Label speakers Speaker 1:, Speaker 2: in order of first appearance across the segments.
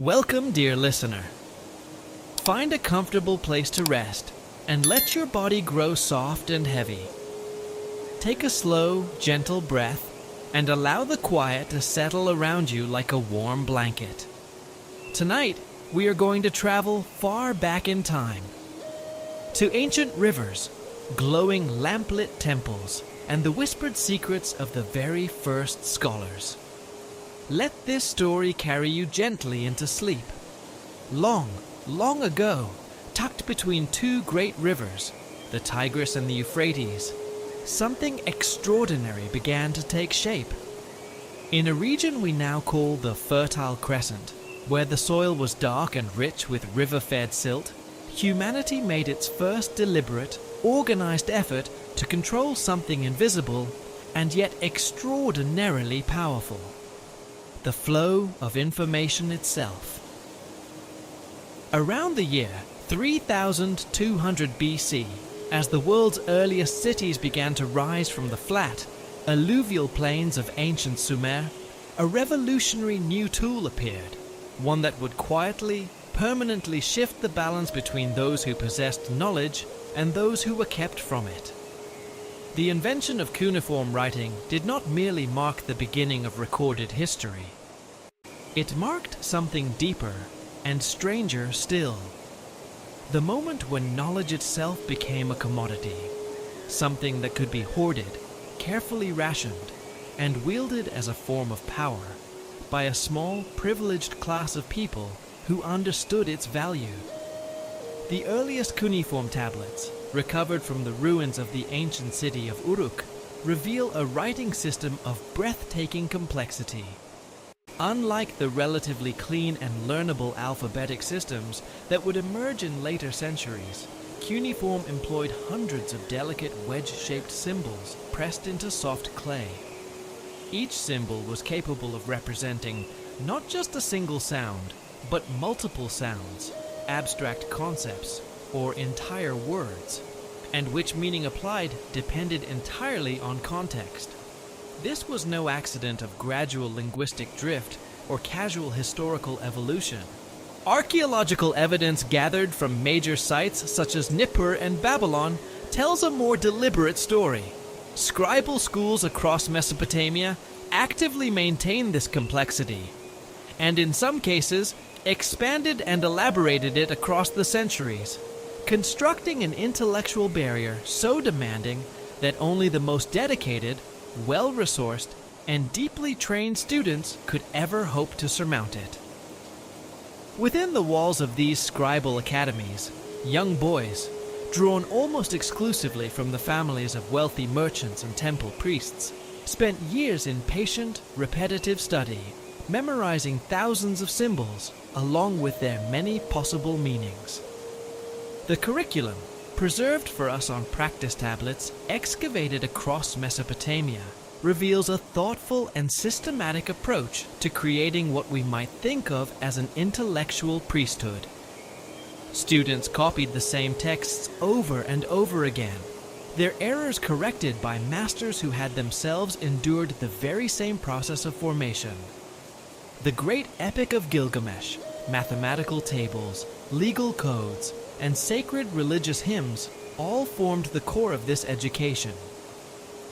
Speaker 1: Welcome, dear listener. Find a comfortable place to rest and let your body grow soft and heavy. Take a slow, gentle breath and allow the quiet to settle around you like a warm blanket. Tonight, we are going to travel far back in time, to ancient rivers, glowing lamplit temples, and the whispered secrets of the very first scholars. Let this story carry you gently into sleep. Long, long ago, tucked between two great rivers, the Tigris and the Euphrates, something extraordinary began to take shape. In a region we now call the Fertile Crescent, where the soil was dark and rich with river-fed silt, humanity made its first deliberate, organized effort to control something invisible and yet extraordinarily powerful: the flow of information itself. Around the year 3200 BC, as the world's earliest cities began to rise from the flat, alluvial plains of ancient Sumer, a revolutionary new tool appeared, one that would quietly, permanently shift the balance between those who possessed knowledge and those who were kept from it. The invention of cuneiform writing did not merely mark the beginning of recorded history. It marked something deeper and stranger still. The moment when knowledge itself became a commodity, something that could be hoarded, carefully rationed, and wielded as a form of power by a small, privileged class of people who understood its value. The earliest cuneiform tablets, recovered from the ruins of the ancient city of Uruk, reveal a writing system of breathtaking complexity. Unlike the relatively clean and learnable alphabetic systems that would emerge in later centuries, cuneiform employed hundreds of delicate wedge-shaped symbols pressed into soft clay. Each symbol was capable of representing not just a single sound, but multiple sounds, abstract concepts, or entire words, and which meaning applied depended entirely on context. This was no accident of gradual linguistic drift or casual historical evolution. Archaeological evidence gathered from major sites such as Nippur and Babylon tells a more deliberate story. Scribal schools across Mesopotamia actively maintained this complexity, and in some cases, expanded and elaborated it across the centuries, constructing an intellectual barrier so demanding that only the most dedicated, well-resourced, and deeply trained students could ever hope to surmount it. Within the walls of these scribal academies, young boys, drawn almost exclusively from the families of wealthy merchants and temple priests, spent years in patient, repetitive study, memorizing thousands of symbols along with their many possible meanings. The curriculum, preserved for us on practice tablets excavated across Mesopotamia, reveals a thoughtful and systematic approach to creating what we might think of as an intellectual priesthood. Students copied the same texts over and over again, their errors corrected by masters who had themselves endured the very same process of formation. The great Epic of Gilgamesh, mathematical tables, legal codes, and sacred religious hymns all formed the core of this education.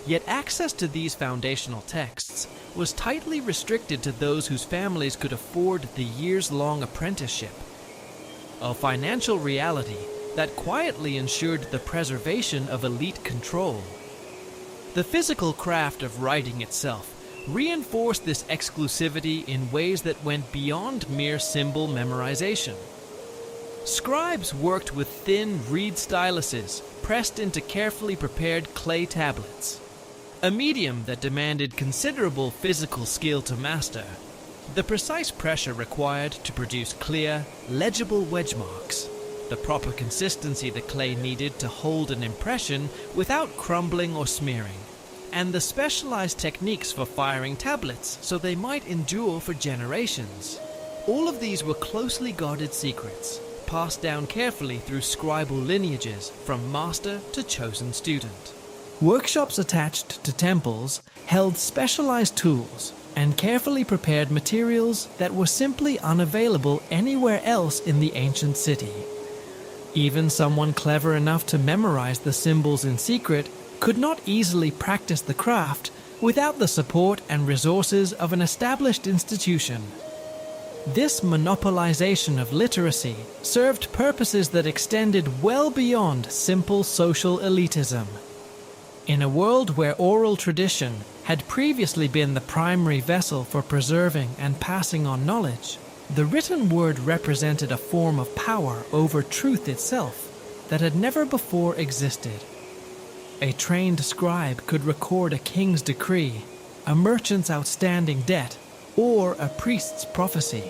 Speaker 1: Yet access to these foundational texts was tightly restricted to those whose families could afford the years-long apprenticeship, a financial reality that quietly ensured the preservation of elite control. The physical craft of writing itself reinforced this exclusivity in ways that went beyond mere symbol memorization. Scribes worked with thin reed styluses pressed into carefully prepared clay tablets, a medium that demanded considerable physical skill to master. The precise pressure required to produce clear, legible wedge marks, the proper consistency the clay needed to hold an impression without crumbling or smearing, and the specialized techniques for firing tablets so they might endure for generations. All of these were closely guarded secrets, passed down carefully through scribal lineages from master to chosen student. Workshops attached to temples held specialized tools, and carefully prepared materials that were simply unavailable anywhere else in the ancient city. Even someone clever enough to memorize the symbols in secret could not easily practice the craft without the support and resources of an established institution. This monopolization of literacy served purposes that extended well beyond simple social elitism. In a world where oral tradition had previously been the primary vessel for preserving and passing on knowledge, the written word represented a form of power over truth itself that had never before existed. A trained scribe could record a king's decree, a merchant's outstanding debt, or a priest's prophecy,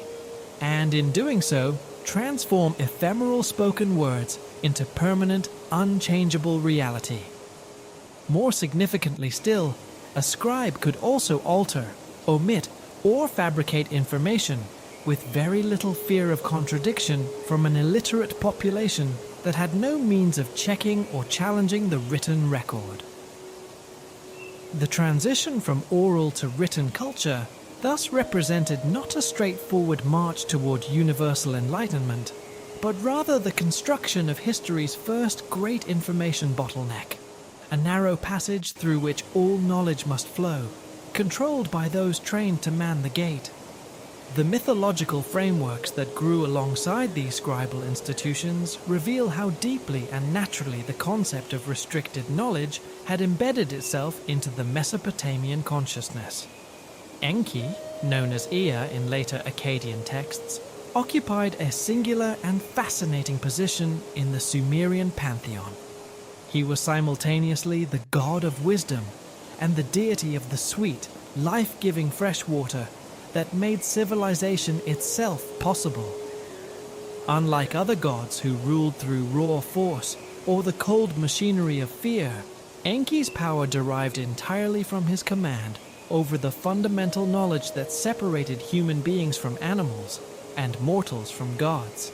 Speaker 1: and in doing so, transform ephemeral spoken words into permanent, unchangeable reality. More significantly still, a scribe could also alter, omit, or fabricate information with very little fear of contradiction from an illiterate population that had no means of checking or challenging the written record. The transition from oral to written culture thus represented not a straightforward march toward universal enlightenment, but rather the construction of history's first great information bottleneck, a narrow passage through which all knowledge must flow, controlled by those trained to man the gate. The mythological frameworks that grew alongside these scribal institutions reveal how deeply and naturally the concept of restricted knowledge had embedded itself into the Mesopotamian consciousness. Enki, known as Ea in later Akkadian texts, occupied a singular and fascinating position in the Sumerian pantheon. He was simultaneously the god of wisdom and the deity of the sweet, life-giving fresh water that made civilization itself possible. Unlike other gods who ruled through raw force or the cold machinery of fear, Enki's power derived entirely from his command over the fundamental knowledge that separated human beings from animals and mortals from gods.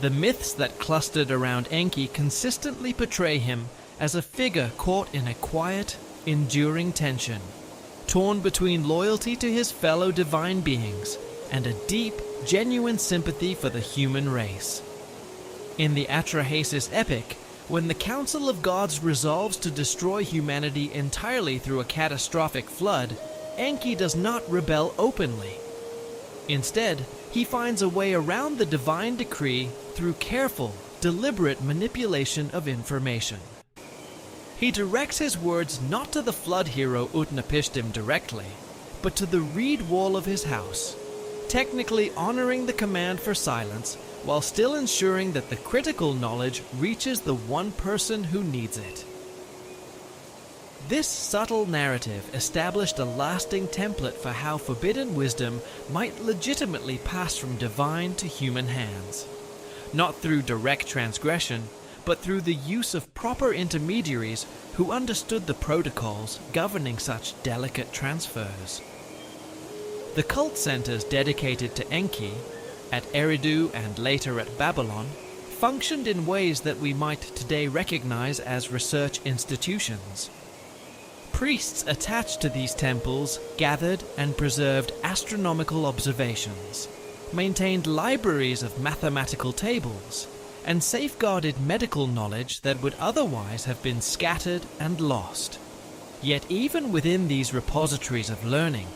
Speaker 1: The myths that clustered around Enki consistently portray him as a figure caught in a quiet, enduring tension, torn between loyalty to his fellow divine beings and a deep, genuine sympathy for the human race. In the Atrahasis epic, when the Council of Gods resolves to destroy humanity entirely through a catastrophic flood, Enki does not rebel openly. Instead, he finds a way around the divine decree through careful, deliberate manipulation of information. He directs his words not to the flood hero Utnapishtim directly, but to the reed wall of his house, technically honoring the command for silence while still ensuring that the critical knowledge reaches the one person who needs it. This subtle narrative established a lasting template for how forbidden wisdom might legitimately pass from divine to human hands, not through direct transgression, but through the use of proper intermediaries who understood the protocols governing such delicate transfers. The cult centers dedicated to Enki, at Eridu and later at Babylon, functioned in ways that we might today recognize as research institutions. Priests attached to these temples gathered and preserved astronomical observations, maintained libraries of mathematical tables, and safeguarded medical knowledge that would otherwise have been scattered and lost. Yet even within these repositories of learning,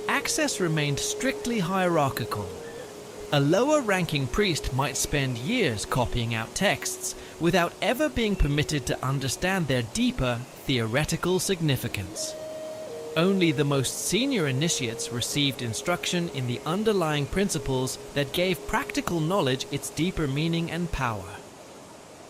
Speaker 1: access remained strictly hierarchical. A lower-ranking priest might spend years copying out texts without ever being permitted to understand their deeper theoretical significance. Only the most senior initiates received instruction in the underlying principles that gave practical knowledge its deeper meaning and power.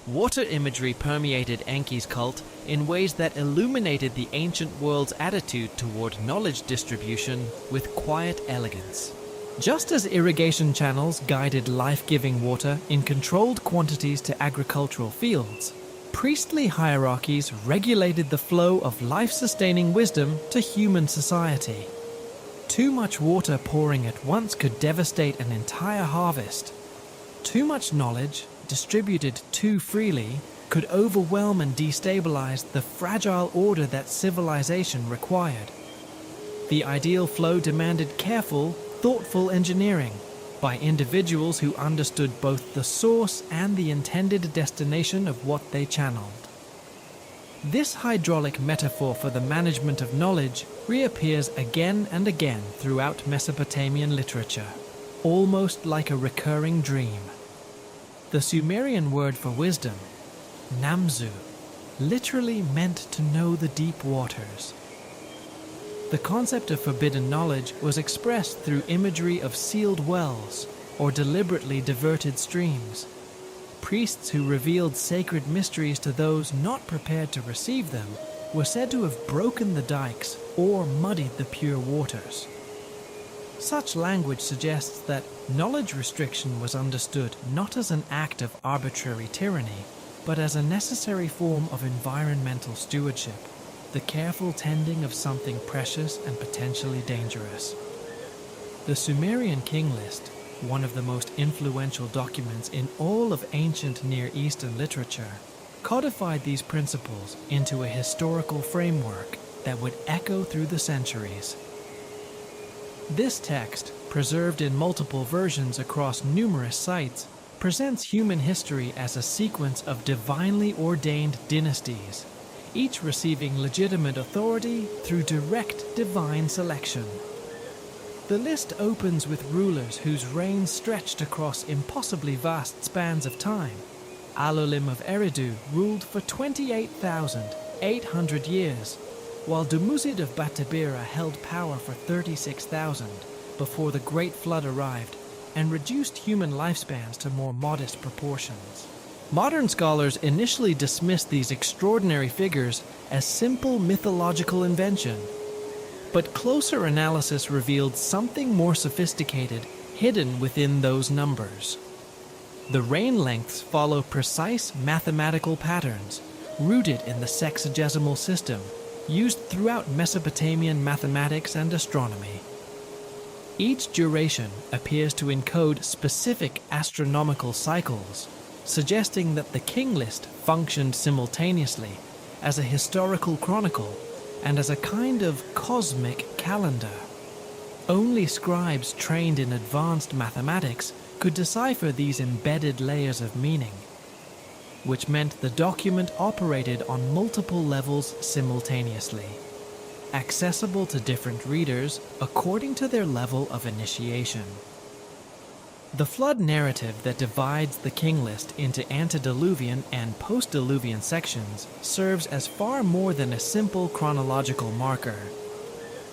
Speaker 1: Water imagery permeated Enki's cult in ways that illuminated the ancient world's attitude toward knowledge distribution with quiet elegance. Just as irrigation channels guided life-giving water in controlled quantities to agricultural fields, priestly hierarchies regulated the flow of life-sustaining wisdom to human society. Too much water pouring at once could devastate an entire harvest. Too much knowledge, distributed too freely, could overwhelm and destabilize the fragile order that civilization required. The ideal flow demanded careful, thoughtful engineering by individuals who understood both the source and the intended destination of what they channeled. This hydraulic metaphor for the management of knowledge reappears again and again throughout Mesopotamian literature, almost like a recurring dream. The Sumerian word for wisdom, Namzu, literally meant to know the deep waters. The concept of forbidden knowledge was expressed through imagery of sealed wells or deliberately diverted streams. Priests who revealed sacred mysteries to those not prepared to receive them were said to have broken the dikes or muddied the pure waters. Such language suggests that knowledge restriction was understood not as an act of arbitrary tyranny, but as a necessary form of environmental stewardship, the careful tending of something precious and potentially dangerous. The Sumerian king list, one of the most influential documents in all of ancient Near Eastern literature, codified these principles into a historical framework that would echo through the centuries. This text, preserved in multiple versions across numerous sites, presents human history as a sequence of divinely ordained dynasties, each receiving legitimate authority through direct divine selection. The list opens with rulers whose reigns stretched across impossibly vast spans of time. Alolim of Eridu ruled for 28,800 years, while Dumuzid of Batabira held power for 36,000 before the Great Flood arrived and reduced human lifespans to more modest proportions. Modern scholars initially dismissed these extraordinary figures as simple mythological invention, but closer analysis revealed something more sophisticated hidden within those numbers. The reign lengths follow precise mathematical patterns rooted in the sexagesimal system used throughout Mesopotamian mathematics and astronomy. Each duration appears to encode specific astronomical cycles, suggesting that the king list functioned simultaneously as a historical chronicle and as a kind of cosmic calendar. Only scribes trained in advanced mathematics could decipher these embedded layers of meaning, which meant the document operated on multiple levels simultaneously, accessible to different readers according to their level of initiation. The flood narrative that divides the king list into antediluvian and post-diluvian sections serves as far more than a simple chronological marker.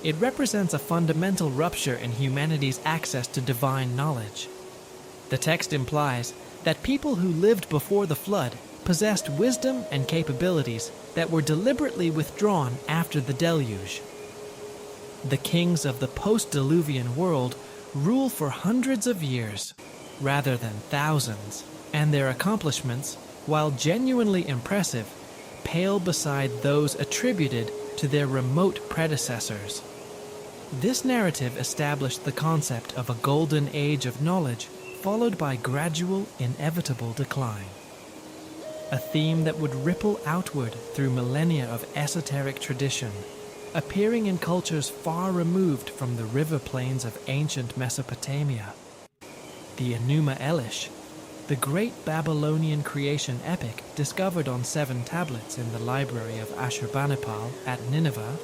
Speaker 1: It represents a fundamental rupture in humanity's access to divine knowledge. The text implies that people who lived before the flood possessed wisdom and capabilities that were deliberately withdrawn after the deluge. The kings of the post-diluvian world rule for hundreds of years, rather than thousands, and their accomplishments, while genuinely impressive, pale beside those attributed to their remote predecessors. This narrative established the concept of a golden age of knowledge, followed by gradual, inevitable decline. A theme that would ripple outward through millennia of esoteric tradition, appearing in cultures far removed from the river plains of ancient Mesopotamia. The Enuma Elish, the great Babylonian creation epic discovered on 7 tablets in the library of Ashurbanipal at Nineveh,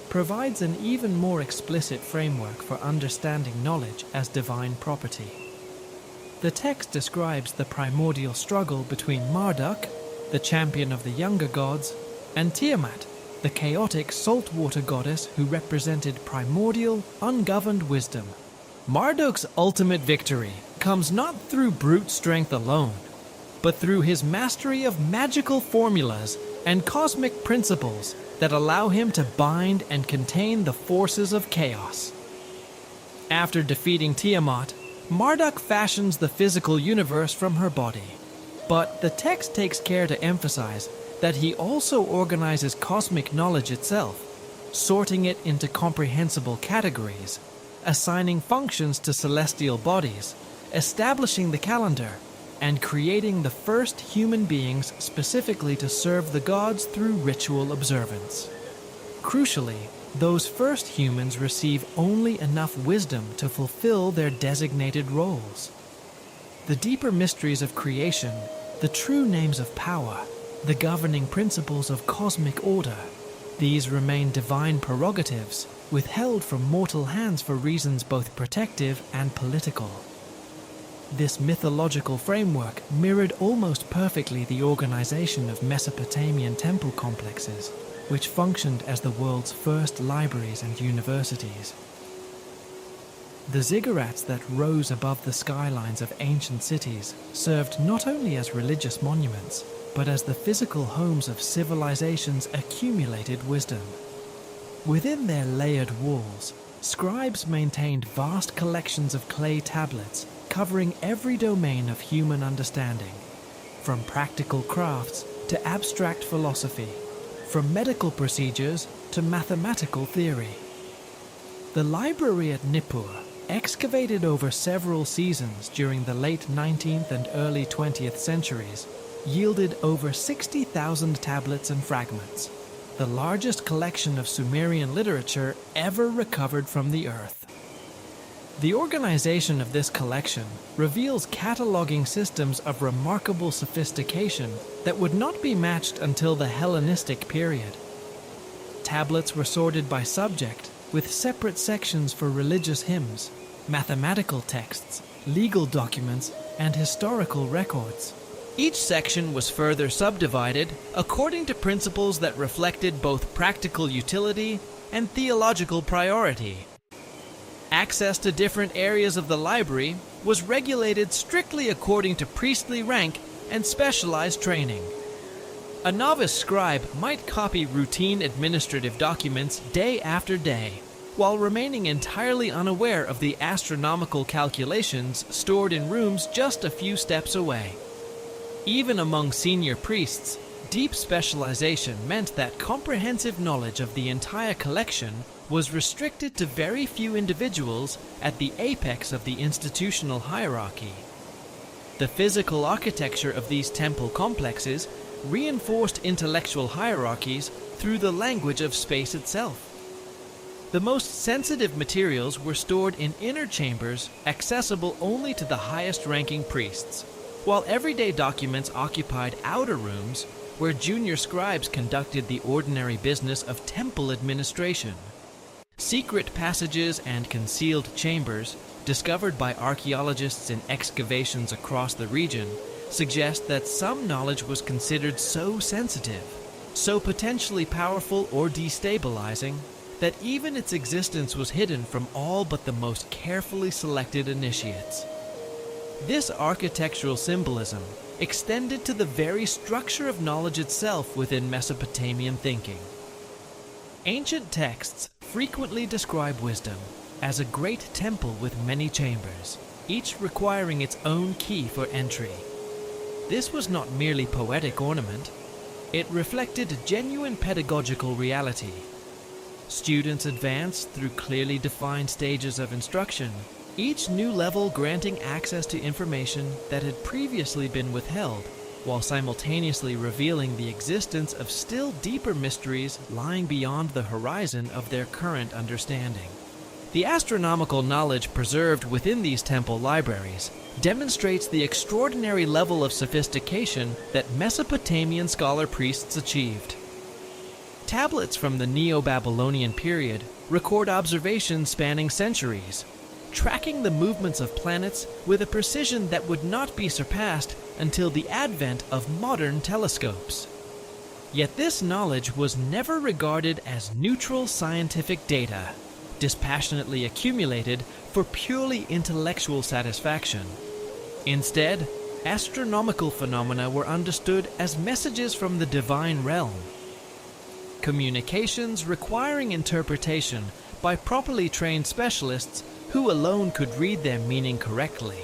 Speaker 1: provides an even more explicit framework for understanding knowledge as divine property. The text describes the primordial struggle between Marduk, the champion of the younger gods, and Tiamat, the chaotic saltwater goddess who represented primordial, ungoverned wisdom. Marduk's ultimate victory comes not through brute strength alone, but through his mastery of magical formulas and cosmic principles that allow him to bind and contain the forces of chaos. After defeating Tiamat, Marduk fashions the physical universe from her body, but the text takes care to emphasize that he also organizes cosmic knowledge itself, sorting it into comprehensible categories, assigning functions to celestial bodies, establishing the calendar, and creating the first human beings specifically to serve the gods through ritual observance. Crucially, those first humans receive only enough wisdom to fulfill their designated roles. The deeper mysteries of creation, the true names of power, the governing principles of cosmic order, these remain divine prerogatives, withheld from mortal hands for reasons both protective and political. This mythological framework mirrored almost perfectly the organization of Mesopotamian temple complexes, which functioned as the world's first libraries and universities. The ziggurats that rose above the skylines of ancient cities served not only as religious monuments, but as the physical homes of civilization's accumulated wisdom. Within their layered walls, scribes maintained vast collections of clay tablets covering every domain of human understanding, from practical crafts to abstract philosophy, from medical procedures to mathematical theory. The library at Nippur, excavated over several seasons during the late 19th and early 20th centuries, yielded over 60,000 tablets and fragments, the largest collection of Sumerian literature ever recovered from the earth. The organization of this collection reveals cataloging systems of remarkable sophistication that would not be matched until the Hellenistic period. Tablets were sorted by subject, with separate sections for religious hymns, mathematical texts, legal documents, and historical records. Each section was further subdivided according to principles that reflected both practical utility and theological priority. Access to different areas of the library was regulated strictly according to priestly rank and specialized training. A novice scribe might copy routine administrative documents day after day, while remaining entirely unaware of the astronomical calculations stored in rooms just a few steps away. Even among senior priests, deep specialization meant that comprehensive knowledge of the entire collection was restricted to very few individuals at the apex of the institutional hierarchy. The physical architecture of these temple complexes reinforced intellectual hierarchies through the language of space itself. The most sensitive materials were stored in inner chambers accessible only to the highest-ranking priests, while everyday documents occupied outer rooms where junior scribes conducted the ordinary business of temple administration. Secret passages and concealed chambers, discovered by archaeologists in excavations across the region, suggest that some knowledge was considered so sensitive, so potentially powerful or destabilizing, that even its existence was hidden from all but the most carefully selected initiates. This architectural symbolism extended to the very structure of knowledge itself within Mesopotamian thinking. Ancient texts frequently describe wisdom as a great temple with many chambers, each requiring its own key for entry. This was not merely poetic ornament, it reflected genuine pedagogical reality. Students advanced through clearly defined stages of instruction, each new level granting access to information that had previously been withheld, while simultaneously revealing the existence of still deeper mysteries lying beyond the horizon of their current understanding. The astronomical knowledge preserved within these temple libraries demonstrates the extraordinary level of sophistication that Mesopotamian scholar priests achieved. Tablets from the Neo-Babylonian period record observations spanning centuries, tracking the movements of planets with a precision that would not be surpassed until the advent of modern telescopes. Yet this knowledge was never regarded as neutral scientific data, dispassionately accumulated for purely intellectual satisfaction. Instead, astronomical phenomena were understood as messages from the divine realm, communications requiring interpretation by properly trained specialists who alone could read their meaning correctly.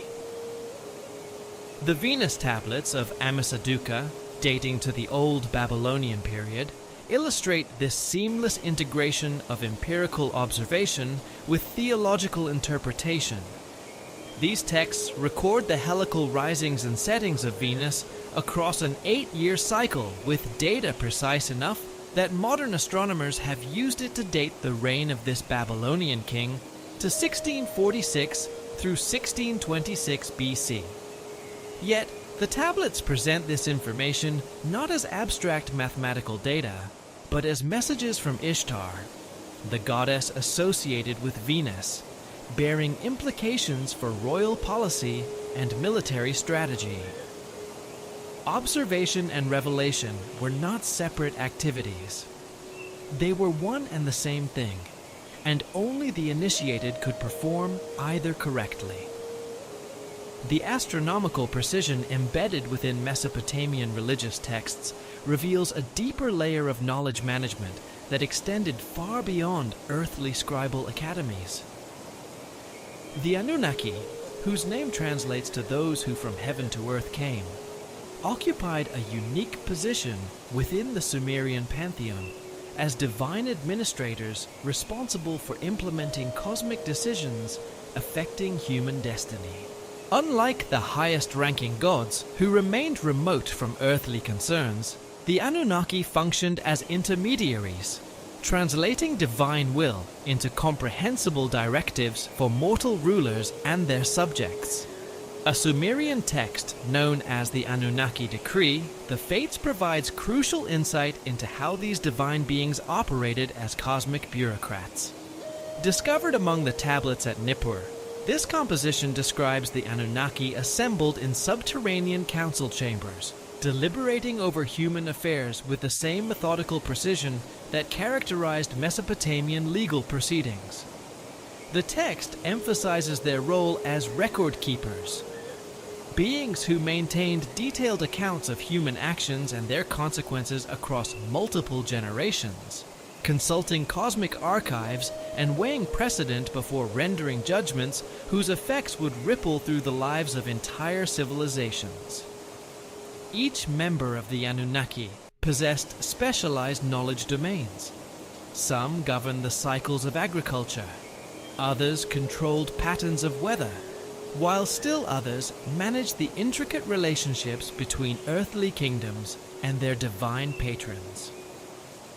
Speaker 1: The Venus tablets of Amisaduqa, dating to the Old Babylonian period, illustrate this seamless integration of empirical observation with theological interpretation. These texts record the helical risings and settings of Venus across an 8-year cycle with data precise enough that modern astronomers have used it to date the reign of this Babylonian king to 1646 through 1626 BC. Yet, the tablets present this information not as abstract mathematical data, but as messages from Ishtar, the goddess associated with Venus, bearing implications for royal policy and military strategy. Observation and revelation were not separate activities. They were one and the same thing, and only the initiated could perform either correctly. The astronomical precision embedded within Mesopotamian religious texts reveals a deeper layer of knowledge management that extended far beyond earthly scribal academies. The Anunnaki, whose name translates to those who from heaven to earth came, occupied a unique position within the Sumerian pantheon as divine administrators responsible for implementing cosmic decisions affecting human destiny. Unlike the highest-ranking gods, who remained remote from earthly concerns, the Anunnaki functioned as intermediaries, translating divine will into comprehensible directives for mortal rulers and their subjects. A Sumerian text known as the Anunnaki Decree, the Fates provides crucial insight into how these divine beings operated as cosmic bureaucrats. Discovered among the tablets at Nippur, this composition describes the Anunnaki assembled in subterranean council chambers, deliberating over human affairs with the same methodical precision that characterized Mesopotamian legal proceedings. The text emphasizes their role as record keepers, beings who maintained detailed accounts of human actions and their consequences across multiple generations, consulting cosmic archives and weighing precedent before rendering judgments whose effects would ripple through the lives of entire civilizations. Each member of the Anunnaki possessed specialized knowledge domains. Some governed the cycles of agriculture, others controlled patterns of weather, while still others managed the intricate relationships between earthly kingdoms and their divine patrons.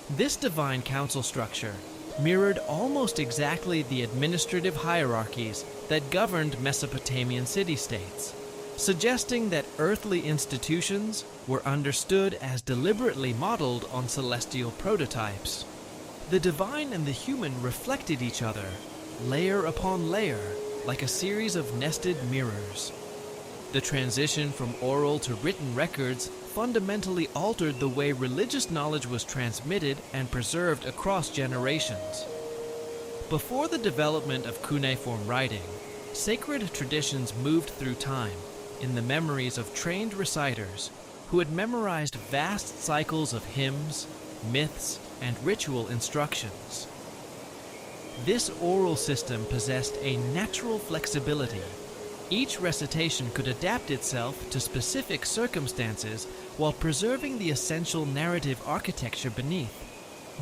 Speaker 1: This divine council structure mirrored almost exactly the administrative hierarchies that governed Mesopotamian city-states, suggesting that earthly institutions were understood as deliberately modeled on celestial prototypes. The divine and the human reflected each other, layer upon layer, like a series of nested mirrors. The transition from oral to written records fundamentally altered the way religious knowledge was transmitted and preserved across generations. Before the development of cuneiform writing, sacred traditions moved through time in the memories of trained reciters who had memorized vast cycles of hymns, myths, and ritual instructions. This oral system possessed a natural flexibility. Each recitation could adapt itself to specific circumstances while preserving the essential narrative architecture beneath.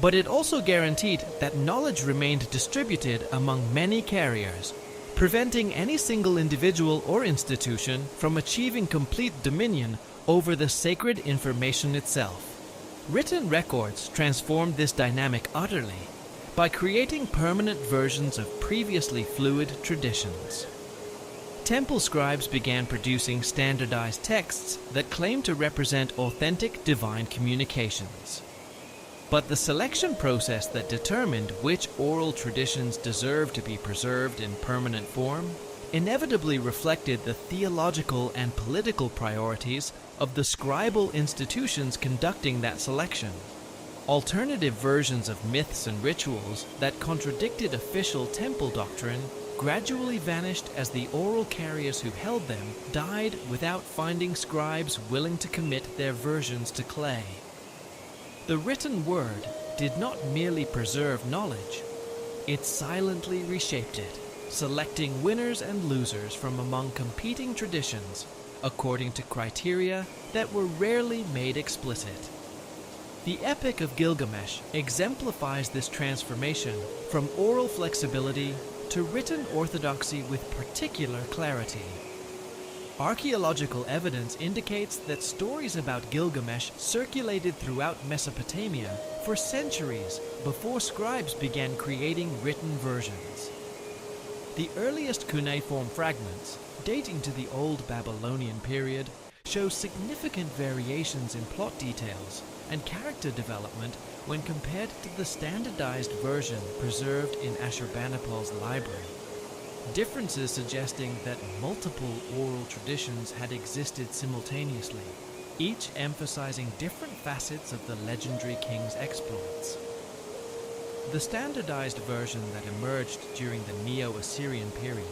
Speaker 1: But it also guaranteed that knowledge remained distributed among many carriers, preventing any single individual or institution from achieving complete dominion over the sacred information itself. Written records transformed this dynamic utterly by creating permanent versions of previously fluid traditions. Temple scribes began producing standardized texts that claimed to represent authentic divine communications. But the selection process that determined which oral traditions deserved to be preserved in permanent form inevitably reflected the theological and political priorities of the scribal institutions conducting that selection. Alternative versions of myths and rituals that contradicted official temple doctrine gradually vanished as the oral carriers who held them died without finding scribes willing to commit their versions to clay. The written word did not merely preserve knowledge, it silently reshaped it, selecting winners and losers from among competing traditions according to criteria that were rarely made explicit. The Epic of Gilgamesh exemplifies this transformation from oral flexibility to written orthodoxy with particular clarity. Archaeological evidence indicates that stories about Gilgamesh circulated throughout Mesopotamia for centuries before scribes began creating written versions. The earliest cuneiform fragments, dating to the Old Babylonian period, show significant variations in plot details and character development when compared to the standardized version preserved in Ashurbanipal's library. Differences suggesting that multiple oral traditions had existed simultaneously, each emphasizing different facets of the legendary king's exploits. The standardized version that emerged during the Neo-Assyrian period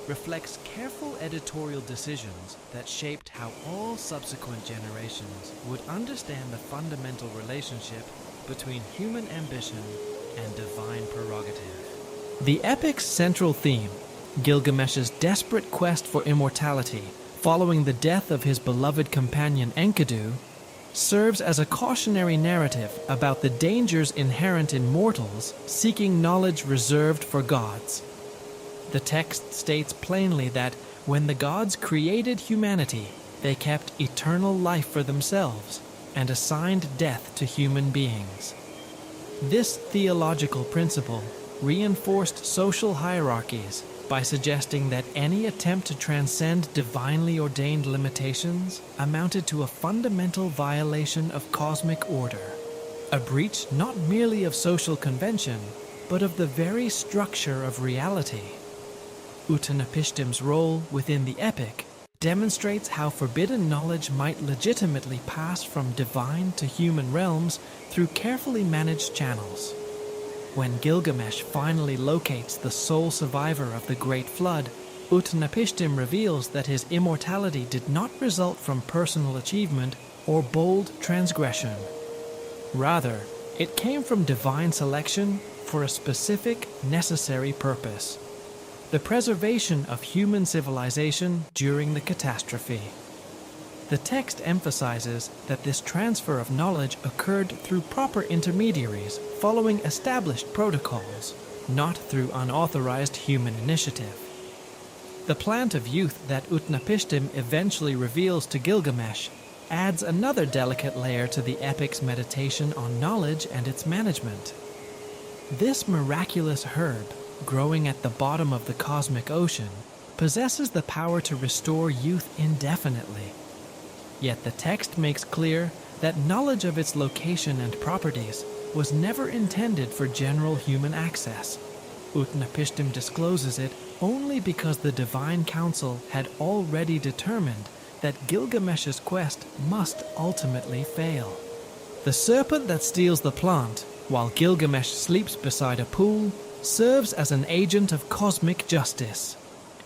Speaker 1: reflects careful editorial decisions that shaped how all subsequent generations would understand the fundamental relationship between human ambition and divine prerogative. The epic's central theme, Gilgamesh's desperate quest for immortality following the death of his beloved companion Enkidu, serves as a cautionary narrative about the dangers inherent in mortals seeking knowledge reserved for gods. The text states plainly that when the gods created humanity, they kept eternal life for themselves and assigned death to human beings. This theological principle reinforced social hierarchies by suggesting that any attempt to transcend divinely ordained limitations amounted to a fundamental violation of cosmic order, a breach not merely of social convention, but of the very structure of reality. Utanapishtim's role within the epic demonstrates how forbidden knowledge might legitimately pass from divine to human realms through carefully managed channels. When Gilgamesh finally locates the sole survivor of the Great Flood, Utanapishtim reveals that his immortality did not result from personal achievement or bold transgression. Rather, it came from divine selection for a specific, necessary purpose: the preservation of human civilization during the catastrophe. The text emphasizes that this transfer of knowledge occurred through proper intermediaries following established protocols, not through unauthorized human initiative. The plant of youth that Utnapishtim eventually reveals to Gilgamesh adds another delicate layer to the epic's meditation on knowledge and its management. This miraculous herb, growing at the bottom of the cosmic ocean, possesses the power to restore youth indefinitely. Yet the text makes clear that knowledge of its location and properties was never intended for general human access. Utnapishtim discloses it only because the Divine Council had already determined that Gilgamesh's quest must ultimately fail. The serpent that steals the plant, while Gilgamesh sleeps beside a pool, serves as an agent of cosmic justice,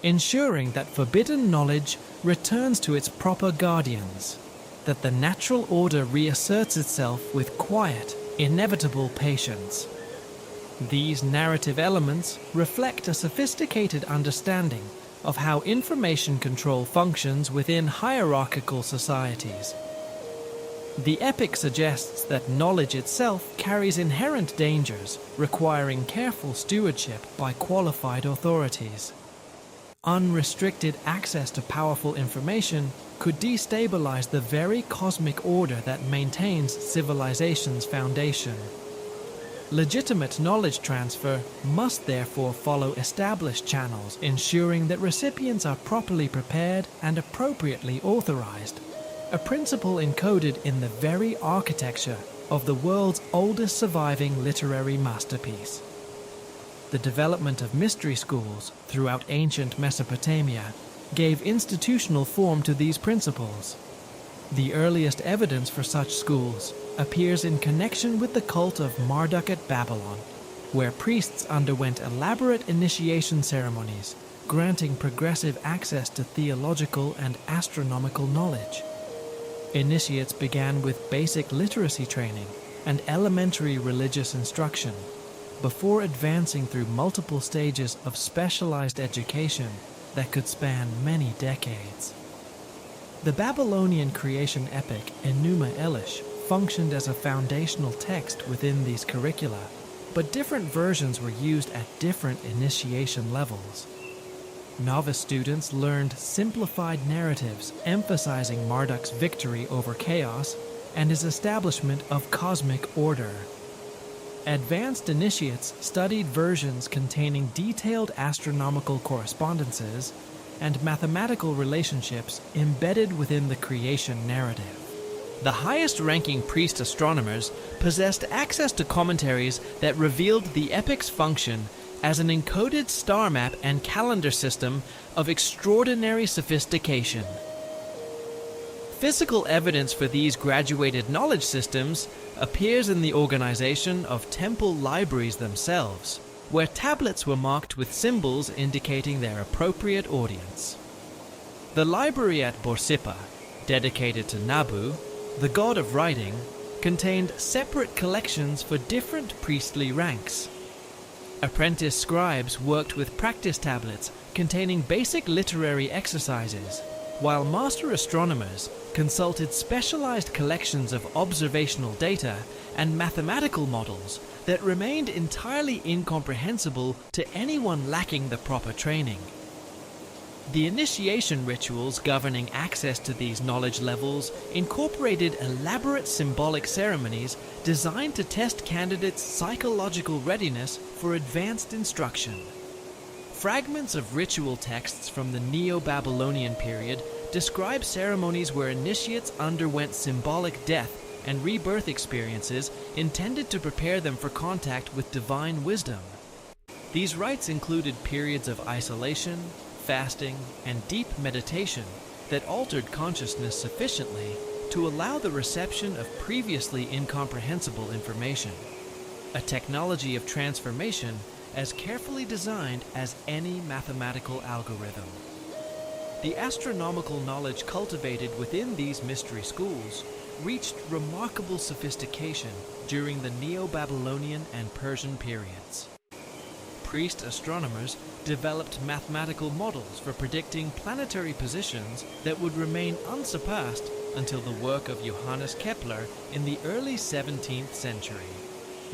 Speaker 1: ensuring that forbidden knowledge returns to its proper guardians, that the natural order reasserts itself with quiet, inevitable patience. These narrative elements reflect a sophisticated understanding of how information control functions within hierarchical societies. The epic suggests that knowledge itself carries inherent dangers, requiring careful stewardship by qualified authorities. Unrestricted access to powerful information could destabilize the very cosmic order that maintains civilization's foundation. Legitimate knowledge transfer must therefore follow established channels, ensuring that recipients are properly prepared and appropriately authorized, a principle encoded in the very architecture of the world's oldest surviving literary masterpiece. The development of mystery schools throughout ancient Mesopotamia gave institutional form to these principles. The earliest evidence for such schools appears in connection with the cult of Marduk at Babylon, where priests underwent elaborate initiation ceremonies, granting progressive access to theological and astronomical knowledge. Initiates began with basic literacy training and elementary religious instruction, before advancing through multiple stages of specialized education that could span many decades. The Babylonian creation epic Enuma Elish functioned as a foundational text within these curricula, but different versions were used at different initiation levels. Novice students learned simplified narratives emphasizing Marduk's victory over chaos and his establishment of cosmic order. Advanced initiates studied versions containing detailed astronomical correspondences and mathematical relationships embedded within the creation narrative. The highest-ranking priest astronomers possessed access to commentaries that revealed the epic's function as an encoded star map and calendar system of extraordinary sophistication. Physical evidence for these graduated knowledge systems appears in the organization of temple libraries themselves, where tablets were marked with symbols indicating their appropriate audience. The library at Borsippa, dedicated to Nabu, the god of writing, contained separate collections for different priestly ranks. Apprentice scribes worked with practice tablets containing basic literary exercises, while master astronomers consulted specialized collections of observational data and mathematical models that remained entirely incomprehensible to anyone lacking the proper training. The initiation rituals governing access to these knowledge levels incorporated elaborate symbolic ceremonies designed to test candidates' psychological readiness for advanced instruction. Fragments of ritual texts from the Neo-Babylonian period describe ceremonies where initiates underwent symbolic death and rebirth experiences intended to prepare them for contact with divine wisdom. These rites included periods of isolation, fasting, and deep meditation that altered consciousness sufficiently to allow the reception of previously incomprehensible information, a technology of transformation as carefully designed as any mathematical algorithm. The astronomical knowledge cultivated within these mystery schools reached remarkable sophistication during the Neo-Babylonian and Persian periods. Priest astronomers developed mathematical models for predicting planetary positions that would remain unsurpassed until the work of Johannes Kepler in the early 17th century.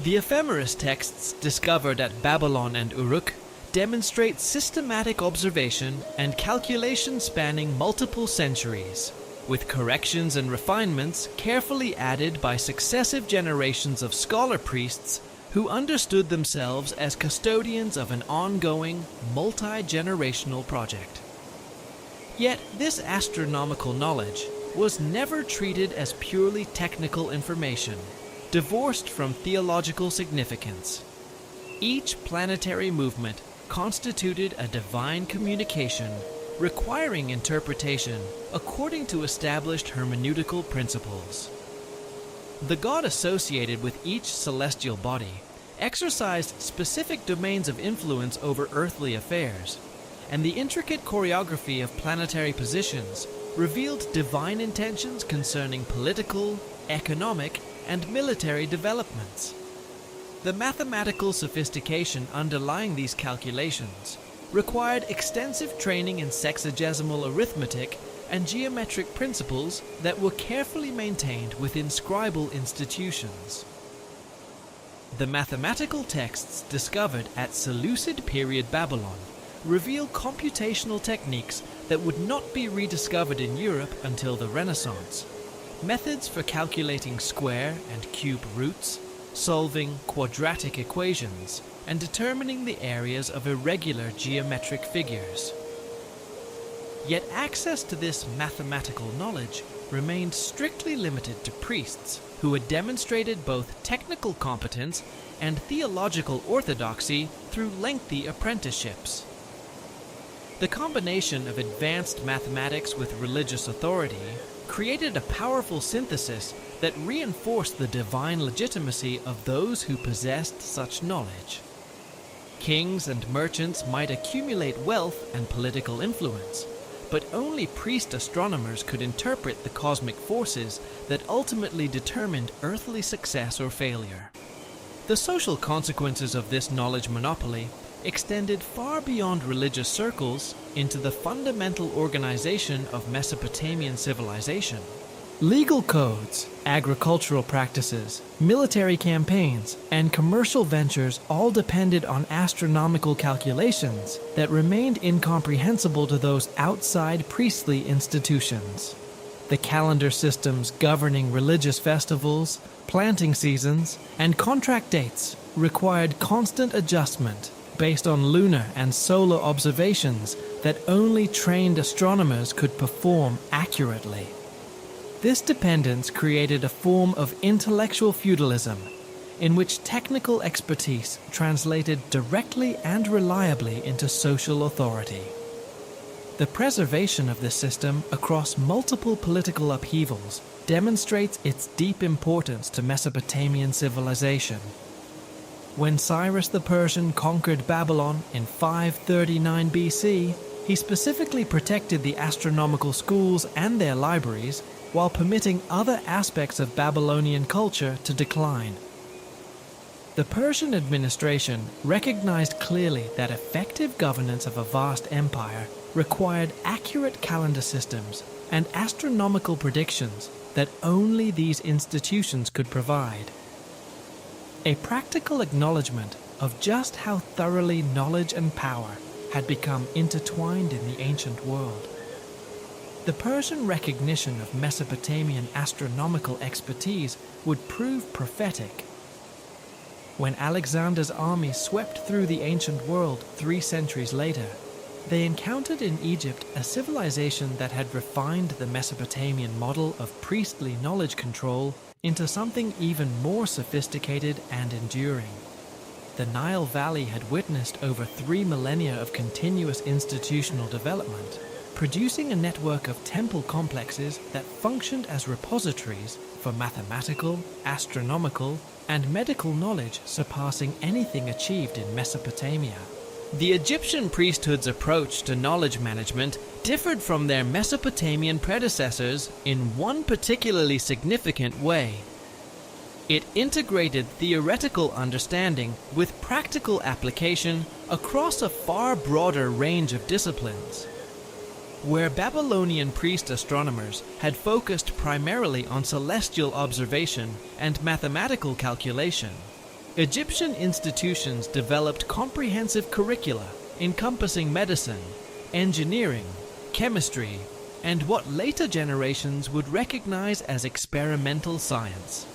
Speaker 1: The ephemeris texts discovered at Babylon and Uruk demonstrate systematic observation and calculation spanning multiple centuries, with corrections and refinements carefully added by successive generations of scholar priests who understood themselves as custodians of an ongoing, multi-generational project. Yet this astronomical knowledge was never treated as purely technical information, divorced from theological significance. Each planetary movement constituted a divine communication requiring interpretation according to established hermeneutical principles. The god associated with each celestial body exercised specific domains of influence over earthly affairs, and the intricate choreography of planetary positions revealed divine intentions concerning political, economic, and military developments. The mathematical sophistication underlying these calculations required extensive training in sexagesimal arithmetic and geometric principles that were carefully maintained within scribal institutions. The mathematical texts discovered at Seleucid period Babylon reveal computational techniques that would not be rediscovered in Europe until the Renaissance. Methods for calculating square and cube roots, solving quadratic equations, and determining the areas of irregular geometric figures. Yet access to this mathematical knowledge remained strictly limited to priests who had demonstrated both technical competence and theological orthodoxy through lengthy apprenticeships. The combination of advanced mathematics with religious authority created a powerful synthesis that reinforced the divine legitimacy of those who possessed such knowledge. Kings and merchants might accumulate wealth and political influence, but only priest astronomers could interpret the cosmic forces that ultimately determined earthly success or failure. The social consequences of this knowledge monopoly extended far beyond religious circles into the fundamental organization of Mesopotamian civilization. Legal codes, agricultural practices, military campaigns, and commercial ventures all depended on astronomical calculations that remained incomprehensible to those outside priestly institutions. The calendar systems governing religious festivals, planting seasons, and contract dates required constant adjustment based on lunar and solar observations that only trained astronomers could perform accurately. This dependence created a form of intellectual feudalism in which technical expertise translated directly and reliably into social authority. The preservation of this system across multiple political upheavals demonstrates its deep importance to Mesopotamian civilization. When Cyrus the Persian conquered Babylon in 539 BC, he specifically protected the astronomical schools and their libraries while permitting other aspects of Babylonian culture to decline. The Persian administration recognized clearly that effective governance of a vast empire required accurate calendar systems and astronomical predictions that only these institutions could provide. A practical acknowledgement of just how thoroughly knowledge and power had become intertwined in the ancient world. The Persian recognition of Mesopotamian astronomical expertise would prove prophetic. When Alexander's army swept through the ancient world 3 centuries later, they encountered in Egypt a civilization that had refined the Mesopotamian model of priestly knowledge control into something even more sophisticated and enduring. The Nile Valley had witnessed over 3 millennia of continuous institutional development, producing a network of temple complexes that functioned as repositories for mathematical, astronomical, and medical knowledge surpassing anything achieved in Mesopotamia. The Egyptian priesthood's approach to knowledge management differed from their Mesopotamian predecessors in one particularly significant way. It integrated theoretical understanding with practical application across a far broader range of disciplines. Where Babylonian priest astronomers had focused primarily on celestial observation and mathematical calculation, Egyptian institutions developed comprehensive curricula encompassing medicine, engineering, chemistry, and what later generations would recognize as experimental science.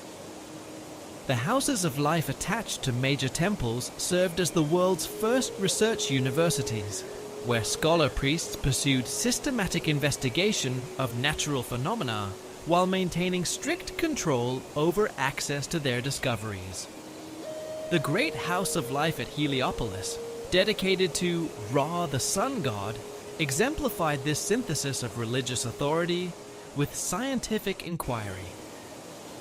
Speaker 1: The houses of life attached to major temples served as the world's first research universities, where scholar priests pursued systematic investigation of natural phenomena while maintaining strict control over access to their discoveries. The great house of life at Heliopolis, dedicated to Ra the sun god, exemplified this synthesis of religious authority with scientific inquiry.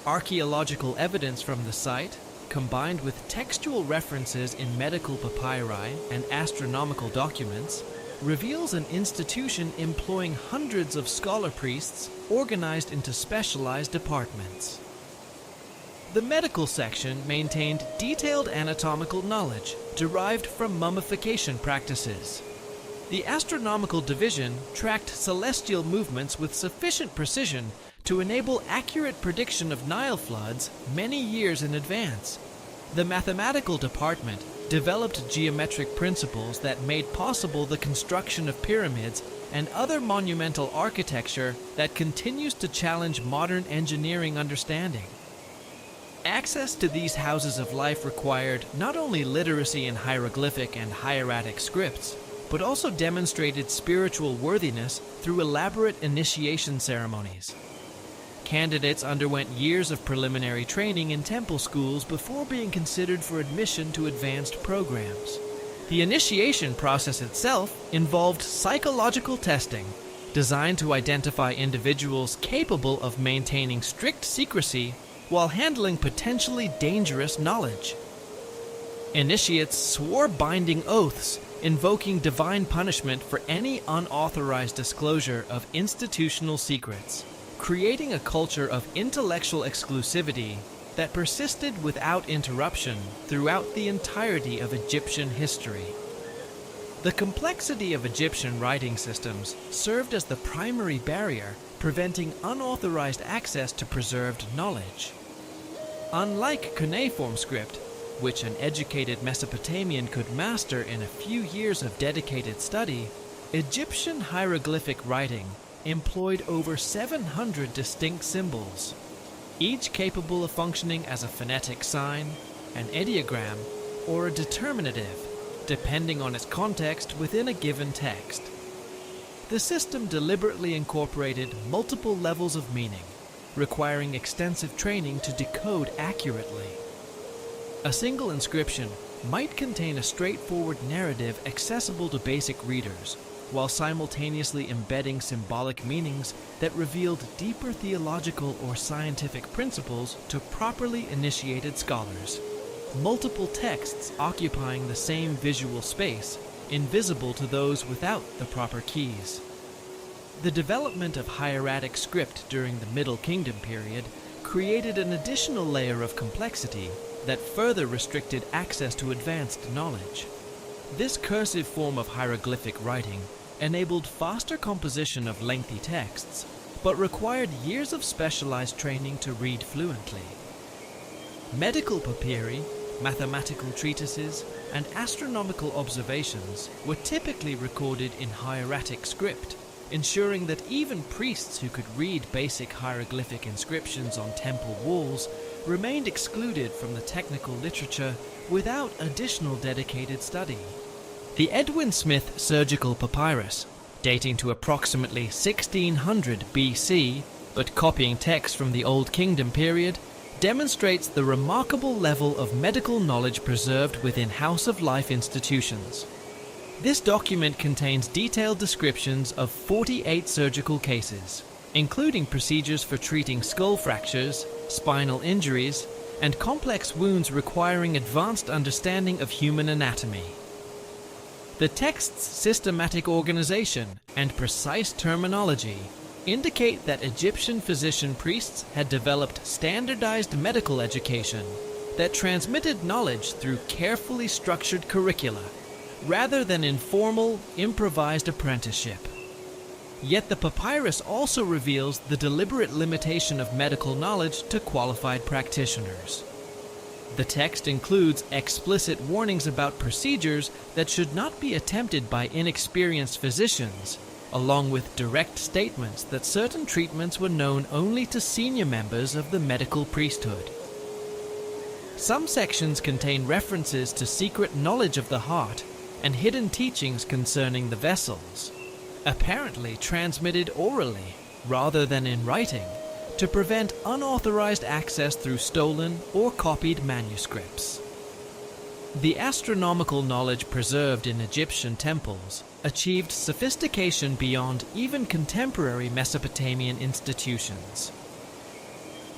Speaker 1: Archaeological evidence from the site, combined with textual references in medical papyri and astronomical documents, reveals an institution employing hundreds of scholar priests organized into specialized departments. The medical section maintained detailed anatomical knowledge derived from mummification practices. The astronomical division tracked celestial movements with sufficient precision to enable accurate prediction of Nile floods many years in advance. The mathematical department developed geometric principles that made possible the construction of pyramids and other monumental architecture that continues to challenge modern engineering understanding. Access to these houses of life required not only literacy in hieroglyphic and hieratic scripts, but also demonstrated spiritual worthiness through elaborate initiation ceremonies. Candidates underwent years of preliminary training in temple schools before being considered for admission to advanced programs. The initiation process itself involved psychological testing, designed to identify individuals capable of maintaining strict secrecy while handling potentially dangerous knowledge. Initiates swore binding oaths, invoking divine punishment for any unauthorized disclosure of institutional secrets, creating a culture of intellectual exclusivity that persisted without interruption throughout the entirety of Egyptian history. The complexity of Egyptian writing systems served as the primary barrier preventing unauthorized access to preserved knowledge. Unlike cuneiform script, which an educated Mesopotamian could master in a few years of dedicated study, Egyptian hieroglyphic writing employed over 700 distinct symbols, each capable of functioning as a phonetic sign, an ideogram, or a determinative, depending on its context within a given text. The system deliberately incorporated multiple levels of meaning, requiring extensive training to decode accurately. A single inscription might contain a straightforward narrative accessible to basic readers, while simultaneously embedding symbolic meanings that revealed deeper theological or scientific principles to properly initiated scholars. Multiple texts occupying the same visual space, invisible to those without the proper keys. The development of hieratic script during the Middle Kingdom period created an additional layer of complexity that further restricted access to advanced knowledge. This cursive form of hieroglyphic writing enabled faster composition of lengthy texts, but required years of specialized training to read fluently. Medical papyri, mathematical treatises, and astronomical observations were typically recorded in hieratic script, ensuring that even priests who could read basic hieroglyphic inscriptions on temple walls remained excluded from the technical literature without additional dedicated study. The Edwin Smith surgical papyrus, dating to approximately 1600 BC, but copying text from the Old Kingdom period, demonstrates the remarkable level of medical knowledge preserved within House of Life institutions. This document contains detailed descriptions of 48 surgical cases, including procedures for treating skull fractures, spinal injuries, and complex wounds requiring advanced understanding of human anatomy. The text's systematic organization and precise terminology indicate that Egyptian physician priests had developed standardized medical education that transmitted knowledge through carefully structured curricula, rather than informal, improvised apprenticeship. Yet the papyrus also reveals the deliberate limitation of medical knowledge to qualified practitioners. The text includes explicit warnings about procedures that should not be attempted by inexperienced physicians, along with direct statements that certain treatments were known only to senior members of the medical priesthood. Some sections contain references to secret knowledge of the heart and hidden teachings concerning the vessels, apparently transmitted orally rather than in writing, to prevent unauthorized access through stolen or copied manuscripts. The astronomical knowledge preserved in Egyptian temples achieved sophistication beyond even contemporary Mesopotamian institutions.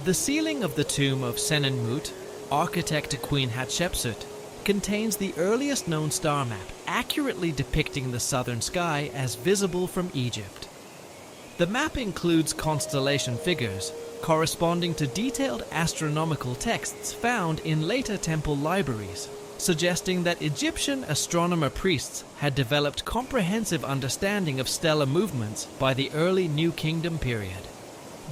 Speaker 1: The ceiling of the tomb of Senenmut, architect to Queen Hatshepsut, contains the earliest known star map accurately depicting the southern sky as visible from Egypt. The map includes constellation figures corresponding to detailed astronomical texts found in later temple libraries, suggesting that Egyptian astronomer priests had developed comprehensive understanding of stellar movements by the early New Kingdom period.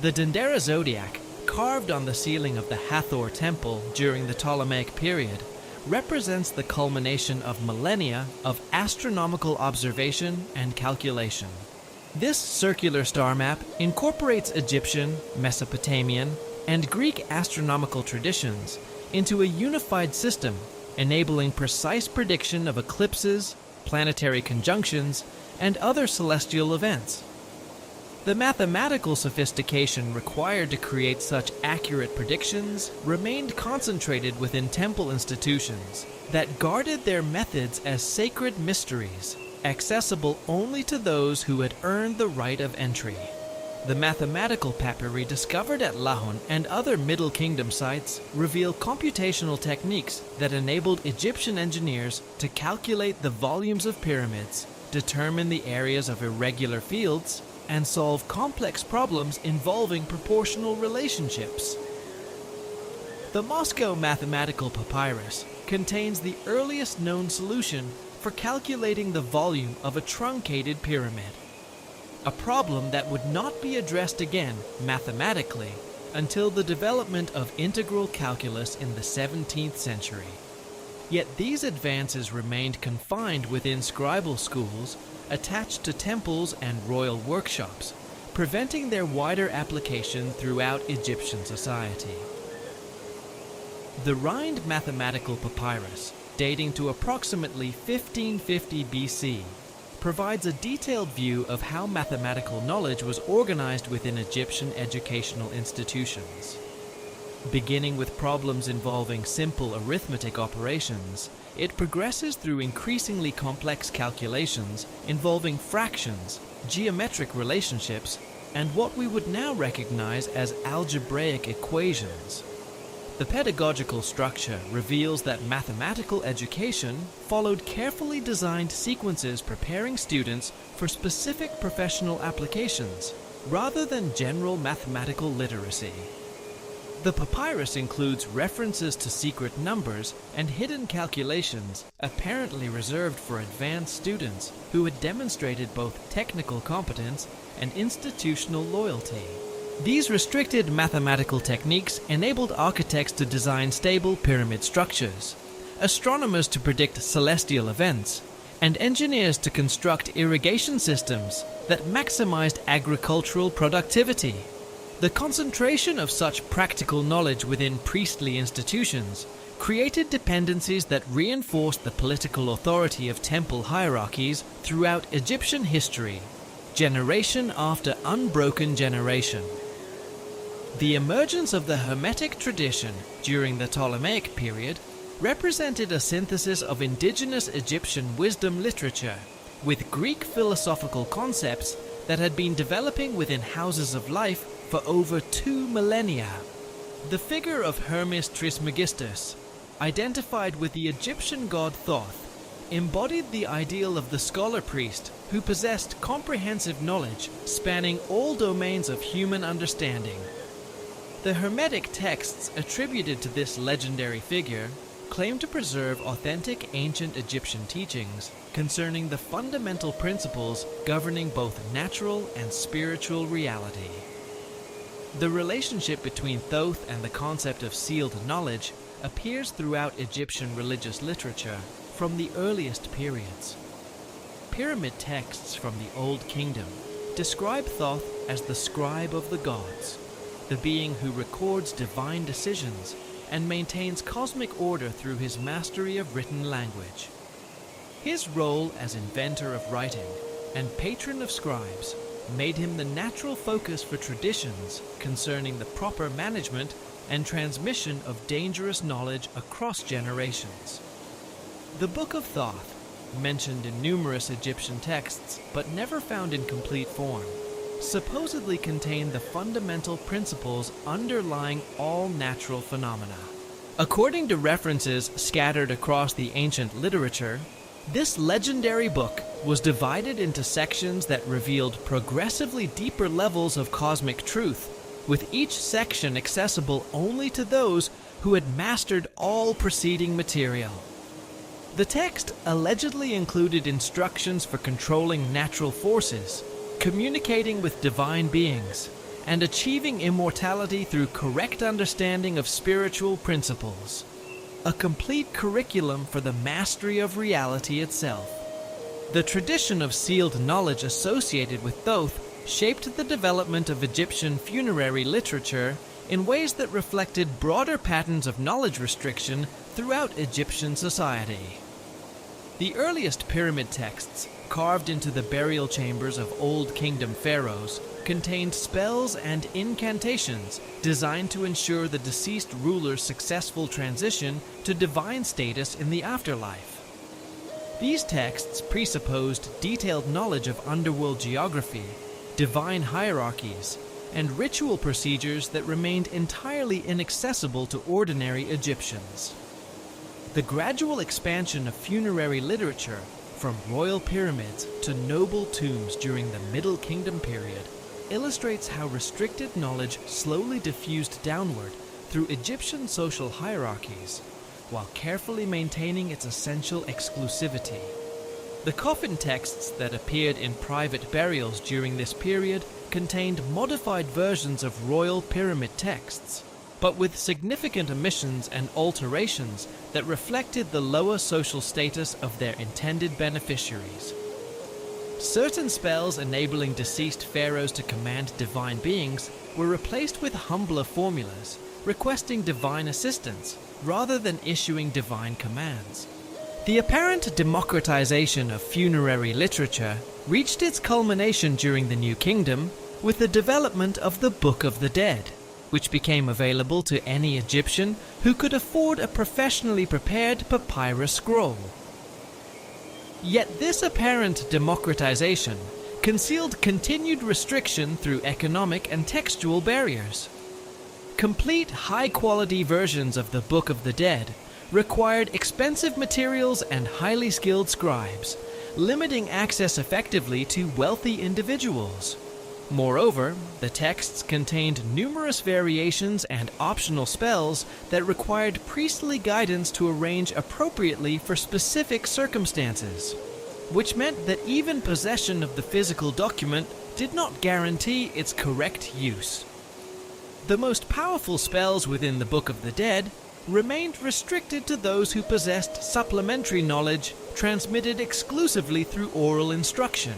Speaker 1: The Dendera zodiac, carved on the ceiling of the Hathor temple during the Ptolemaic period, represents the culmination of millennia of astronomical observation and calculation. This circular star map incorporates Egyptian, Mesopotamian, and Greek astronomical traditions into a unified system, enabling precise prediction of eclipses, planetary conjunctions, and other celestial events. The mathematical sophistication required to create such accurate predictions remained concentrated within temple institutions that guarded their methods as sacred mysteries, accessible only to those who had earned the right of entry. The mathematical papyri discovered at Lahon and other Middle Kingdom sites reveal computational techniques that enabled Egyptian engineers to calculate the volumes of pyramids, determine the areas of irregular fields, and solve complex problems involving proportional relationships. The Moscow Mathematical Papyrus contains the earliest known solution for calculating the volume of a truncated pyramid. a problem that would not be addressed again mathematically until the development of integral calculus in the 17th century. Yet these advances remained confined within scribal schools attached to temples and royal workshops, preventing their wider application throughout Egyptian society. The Rhind mathematical papyrus, dating to approximately 1550 BC, provides a detailed view of how mathematical knowledge was organized within Egyptian educational institutions. Beginning with problems involving simple arithmetic operations, it progresses through increasingly complex calculations involving fractions, geometric relationships, and what we would now recognize as algebraic equations. The pedagogical structure reveals that mathematical education followed carefully designed sequences preparing students for specific professional applications, rather than general mathematical literacy. The papyrus includes references to secret numbers and hidden calculations apparently reserved for advanced students who had demonstrated both technical competence and institutional loyalty. These restricted mathematical techniques enabled architects to design stable pyramid structures, astronomers to predict celestial events, and engineers to construct irrigation systems that maximized agricultural productivity. The concentration of such practical knowledge within priestly institutions created dependencies that reinforced the political authority of temple hierarchies throughout Egyptian history, generation after unbroken generation. The emergence of the Hermetic tradition during the Ptolemaic period represented a synthesis of indigenous Egyptian wisdom literature with Greek philosophical concepts that had been developing within houses of life for over 2 millennia. The figure of Hermes Trismegistus, identified with the Egyptian god Thoth, embodied the ideal of the scholar priest who possessed comprehensive knowledge spanning all domains of human understanding. The Hermetic texts attributed to this legendary figure claim to preserve authentic ancient Egyptian teachings concerning the fundamental principles governing both natural and spiritual reality. The relationship between Thoth and the concept of sealed knowledge appears throughout Egyptian religious literature from the earliest periods. Pyramid texts from the Old Kingdom describe Thoth as the scribe of the gods, the being who records divine decisions and maintains cosmic order through his mastery of written language. His role as inventor of writing and patron of scribes made him the natural focus for traditions concerning the proper management and transmission of dangerous knowledge across generations. The Book of Thoth, mentioned in numerous Egyptian texts but never found in complete form, supposedly contained the fundamental principles underlying all natural phenomena. According to references scattered across the ancient literature, this legendary book was divided into sections that revealed progressively deeper levels of cosmic truth, with each section accessible only to those who had mastered all preceding material. The text allegedly included instructions for controlling natural forces, communicating with divine beings, and achieving immortality through correct understanding of spiritual principles. A complete curriculum for the mastery of reality itself. The tradition of sealed knowledge associated with Thoth shaped the development of Egyptian funerary literature in ways that reflected broader patterns of knowledge restriction throughout Egyptian society. The earliest pyramid texts, carved into the burial chambers of Old Kingdom pharaohs, contained spells and incantations designed to ensure the deceased ruler's successful transition to divine status in the afterlife. These texts presupposed detailed knowledge of underworld geography, divine hierarchies, and ritual procedures that remained entirely inaccessible to ordinary Egyptians. The gradual expansion of funerary literature from royal pyramids to noble tombs during the Middle Kingdom period illustrates how restricted knowledge slowly diffused downward through Egyptian social hierarchies, while carefully maintaining its essential exclusivity. The coffin texts that appeared in private burials during this period contained modified versions of royal pyramid texts, but with significant omissions and alterations that reflected the lower social status of their intended beneficiaries. Certain spells enabling deceased pharaohs to command divine beings were replaced with humbler formulas, requesting divine assistance rather than issuing divine commands. The apparent democratization of funerary literature reached its culmination during the New Kingdom with the development of the Book of the Dead, which became available to any Egyptian who could afford a professionally prepared papyrus scroll. Yet this apparent democratization concealed continued restriction through economic and textual barriers. Complete high-quality versions of the Book of the Dead required expensive materials and highly skilled scribes, limiting access effectively to wealthy individuals. Moreover, the texts contained numerous variations and optional spells that required priestly guidance to arrange appropriately for specific circumstances, which meant that even possession of the physical document did not guarantee its correct use. The most powerful spells within the Book of the Dead remained restricted to those who possessed supplementary knowledge transmitted exclusively through oral instruction.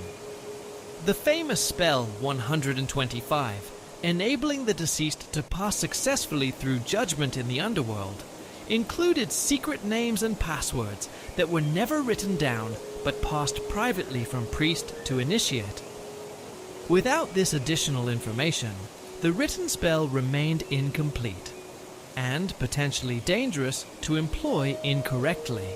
Speaker 1: The famous spell 125, enabling the deceased to pass successfully through judgment in the underworld, included secret names and passwords that were never written down but passed privately from priest to initiate. Without this additional information, the written spell remained incomplete and potentially dangerous to employ incorrectly.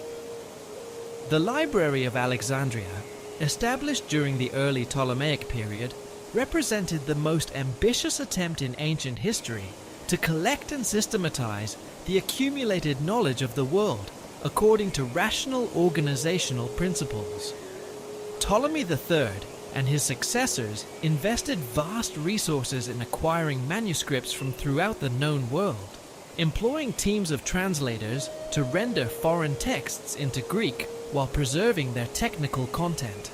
Speaker 1: The Library of Alexandria, established during the early Ptolemaic period, represented the most ambitious attempt in ancient history to collect and systematize the accumulated knowledge of the world according to rational organizational principles. Ptolemy III and his successors invested vast resources in acquiring manuscripts from throughout the known world, employing teams of translators to render foreign texts into Greek while preserving their technical content.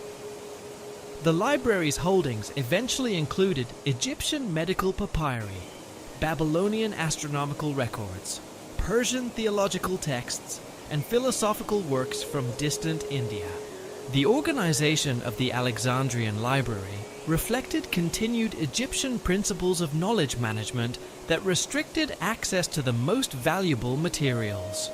Speaker 1: The library's holdings eventually included Egyptian medical papyri, Babylonian astronomical records, Persian theological texts, and philosophical works from distant India. The organization of the Alexandrian Library reflected continued Egyptian principles of knowledge management that restricted access to the most valuable materials.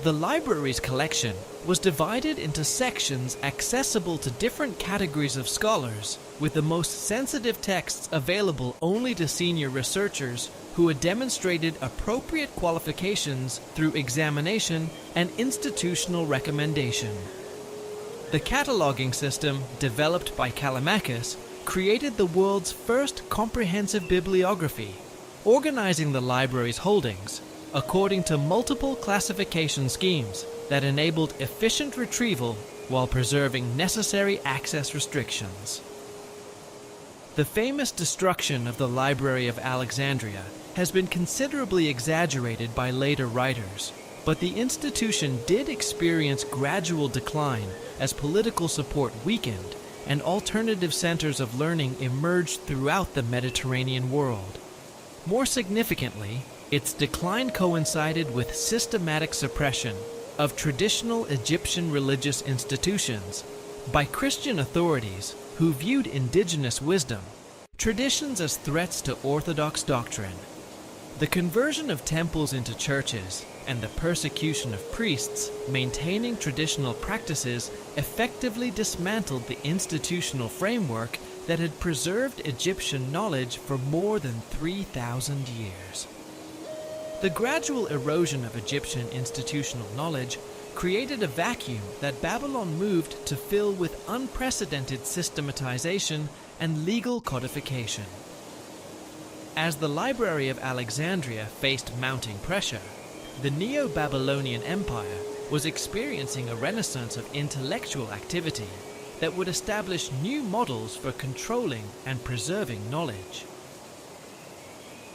Speaker 1: The library's collection was divided into sections accessible to different categories of scholars, with the most sensitive texts available only to senior researchers who had demonstrated appropriate qualifications through examination and institutional recommendation. The cataloging system developed by Callimachus created the world's first comprehensive bibliography, organizing the library's holdings according to multiple classification schemes that enabled efficient retrieval while preserving necessary access restrictions. The famous destruction of the Library of Alexandria has been considerably exaggerated by later writers, but the institution did experience gradual decline as political support weakened and alternative centers of learning emerged throughout the Mediterranean world. More significantly, its decline coincided with systematic suppression of traditional Egyptian religious institutions by Christian authorities who viewed indigenous wisdom, traditions as threats to orthodox doctrine. The conversion of temples into churches and the persecution of priests maintaining traditional practices effectively dismantled the institutional framework that had preserved Egyptian knowledge for more than 3,000 years. The gradual erosion of Egyptian institutional knowledge created a vacuum that Babylon moved to fill with unprecedented systematization and legal codification. As the Library of Alexandria faced mounting pressure, the Neo-Babylonian Empire was experiencing a renaissance of intellectual activity that would establish new models for controlling and preserving knowledge.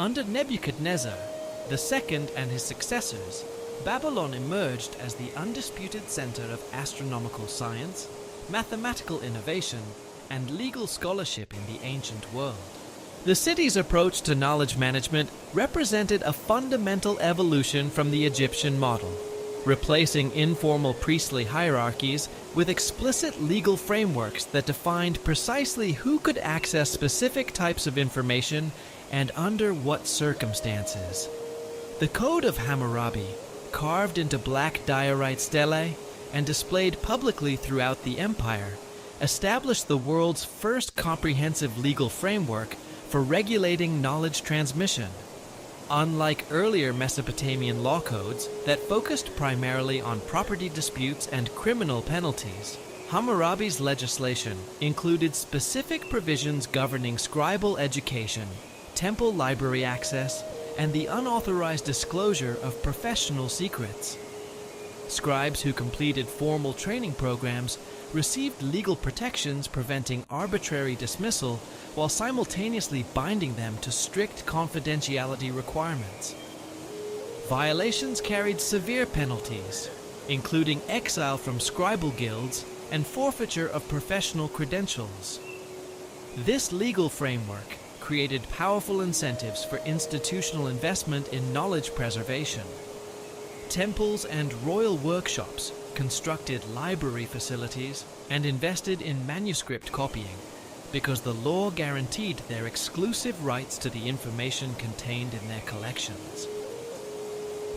Speaker 1: Under Nebuchadnezzar II and his successors, Babylon emerged as the undisputed center of astronomical science, mathematical innovation, and legal scholarship in the ancient world. The city's approach to knowledge management represented a fundamental evolution from the Egyptian model, replacing informal priestly hierarchies with explicit legal frameworks that defined precisely who could access specific types of information and under what circumstances. The Code of Hammurabi, carved into black diorite stelae and displayed publicly throughout the empire, established the world's first comprehensive legal framework for regulating knowledge transmission. Unlike earlier Mesopotamian law codes that focused primarily on property disputes and criminal penalties, Hammurabi's legislation included specific provisions governing scribal education, temple library access, and the unauthorized disclosure of professional secrets. Scribes who completed formal training programs received legal protections preventing arbitrary dismissal while simultaneously binding them to strict confidentiality requirements. Violations carried severe penalties, including exile from scribal guilds and forfeiture of professional credentials. This legal framework created powerful incentives for institutional investment in knowledge preservation. Temples and royal workshops constructed library facilities and invested in manuscript copying because the law guaranteed their exclusive rights to the information contained in their collections.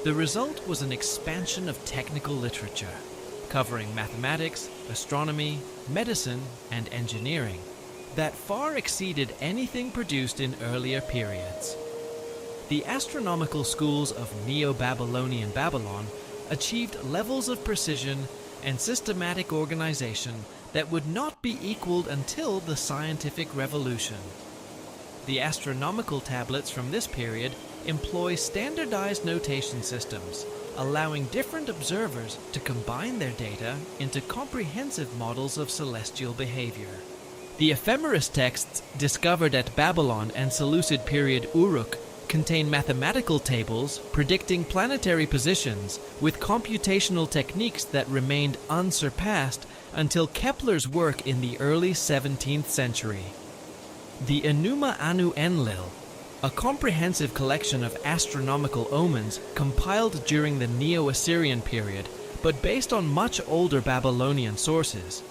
Speaker 1: The result was an expansion of technical literature, covering mathematics, astronomy, medicine, and engineering, that far exceeded anything produced in earlier periods. The astronomical schools of Neo-Babylonian Babylon achieved levels of precision and systematic organization that would not be equaled until the scientific revolution. The astronomical tablets from this period employ standardized notation systems, allowing different observers to combine their data into comprehensive models of celestial behavior. The ephemeris texts discovered at Babylon and Seleucid period Uruk contain mathematical tables predicting planetary positions with computational techniques that remained unsurpassed until Kepler's work in the early 17th century. The Enuma Anu Enlil, a comprehensive collection of astronomical omens compiled during the Neo-Assyrian period, but based on much older Babylonian sources,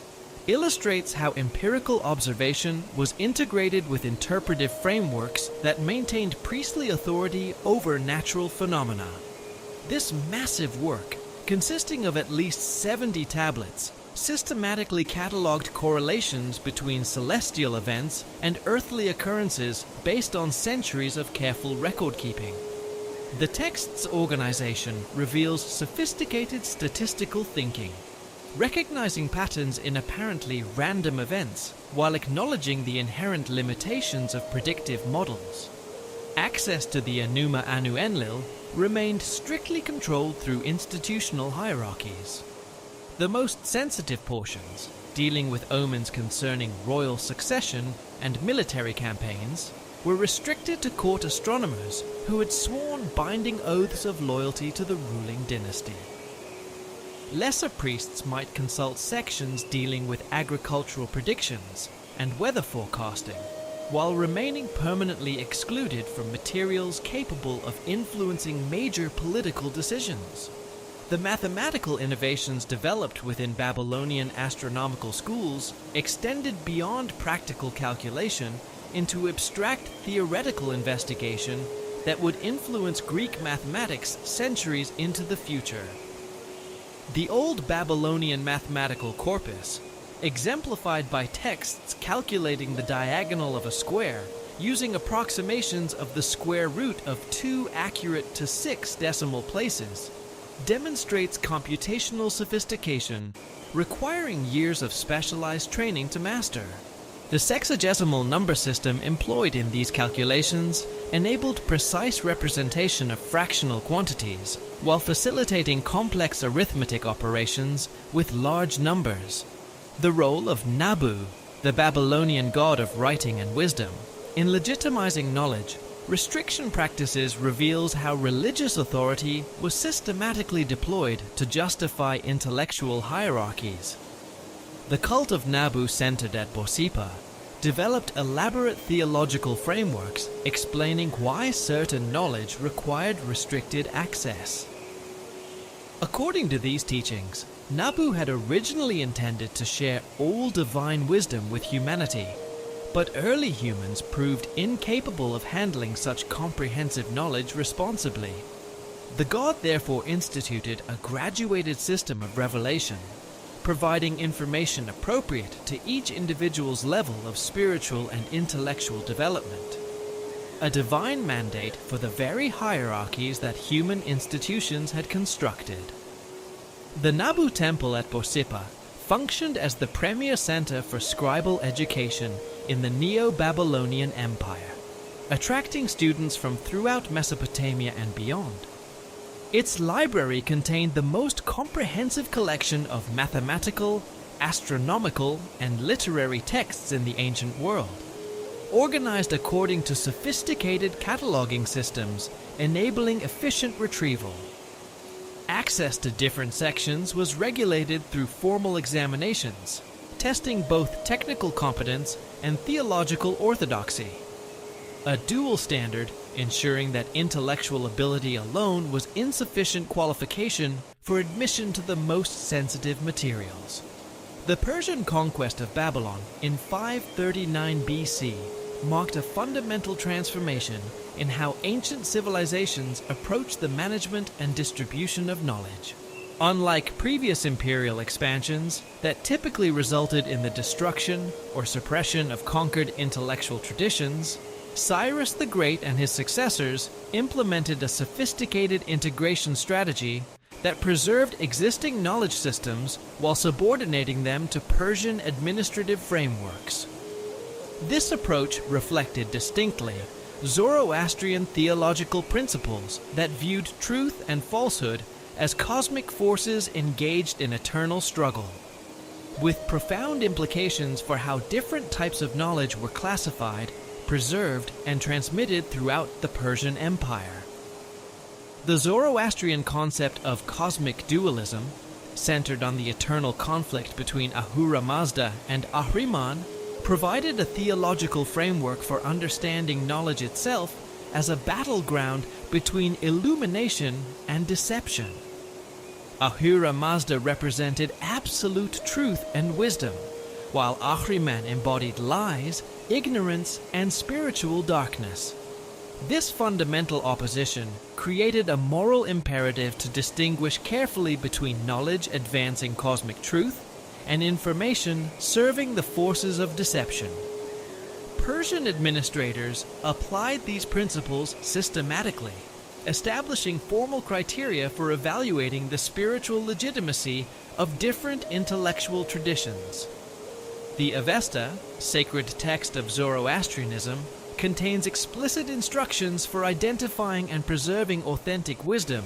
Speaker 1: illustrates how empirical observation was integrated with interpretive frameworks that maintained priestly authority over natural phenomena. This massive work, consisting of at least 70 tablets, systematically catalogued correlations between celestial events and earthly occurrences based on centuries of careful record-keeping. The text's organization reveals sophisticated statistical thinking, recognizing patterns in apparently random events while acknowledging the inherent limitations of predictive models. Access to the Enuma Anu Enlil remained strictly controlled through institutional hierarchies. The most sensitive portions, dealing with omens concerning royal succession and military campaigns, were restricted to court astronomers who had sworn binding oaths of loyalty to the ruling dynasty. Lesser priests might consult sections dealing with agricultural predictions and weather forecasting, while remaining permanently excluded from materials capable of influencing major political decisions. The mathematical innovations developed within Babylonian astronomical schools extended beyond practical calculation into abstract theoretical investigation that would influence Greek mathematics centuries into the future. The Old Babylonian mathematical corpus, exemplified by texts calculating the diagonal of a square using approximations of the square root of 2 accurate to 6 decimal places, demonstrates computational sophistication requiring years of specialized training to master. The sexagesimal number system employed in these calculations enabled precise representation of fractional quantities while facilitating complex arithmetic operations with large numbers. The role of Nabu, the Babylonian god of writing and wisdom, in legitimizing knowledge Restriction practices reveals how religious authority was systematically deployed to justify intellectual hierarchies. The cult of Nabu centered at Borsippa developed elaborate theological frameworks explaining why certain knowledge required restricted access. According to these teachings, Nabu had originally intended to share all divine wisdom with humanity, but early humans proved incapable of handling such comprehensive knowledge responsibly. The god therefore instituted a graduated system of revelation, providing information appropriate to each individual's level of spiritual and intellectual development. A divine mandate for the very hierarchies that human institutions had constructed. The Nabu temple at Borsippa functioned as the premier center for scribal education in the Neo-Babylonian Empire, attracting students from throughout Mesopotamia and beyond. Its library contained the most comprehensive collection of mathematical, astronomical, and literary texts in the ancient world, organized according to sophisticated cataloging systems enabling efficient retrieval. Access to different sections was regulated through formal examinations, testing both technical competence and theological orthodoxy. A dual standard ensuring that intellectual ability alone was insufficient qualification for admission to the most sensitive materials. The Persian conquest of Babylon in 539 BC marked a fundamental transformation in how ancient civilizations approached the management and distribution of knowledge. Unlike previous imperial expansions that typically resulted in the destruction or suppression of conquered intellectual traditions, Cyrus the Great and his successors implemented a sophisticated integration strategy that preserved existing knowledge systems while subordinating them to Persian administrative frameworks. This approach reflected distinctly Zoroastrian theological principles that viewed truth and falsehood as cosmic forces engaged in eternal struggle, with profound implications for how different types of knowledge were classified, preserved, and transmitted throughout the Persian Empire. The Zoroastrian concept of cosmic dualism, centered on the eternal conflict between Ahura Mazda and Ahriman, provided a theological framework for understanding knowledge itself as a battleground between illumination and deception. Ahura Mazda represented absolute truth and wisdom, while Ahriman embodied lies, ignorance, and spiritual darkness. This fundamental opposition created a moral imperative to distinguish carefully between knowledge advancing cosmic truth and information serving the forces of deception. Persian administrators applied these principles systematically, establishing formal criteria for evaluating the spiritual legitimacy of different intellectual traditions. The Avesta, sacred text of Zoroastrianism, contains explicit instructions for identifying and preserving authentic wisdom,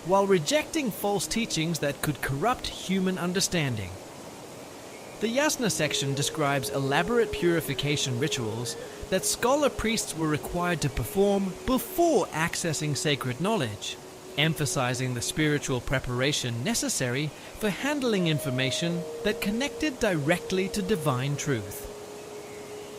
Speaker 1: while rejecting false teachings that could corrupt human understanding. The Yasna section describes elaborate purification rituals that scholar priests were required to perform before accessing sacred knowledge, emphasizing the spiritual preparation necessary for handling information that connected directly to divine truth.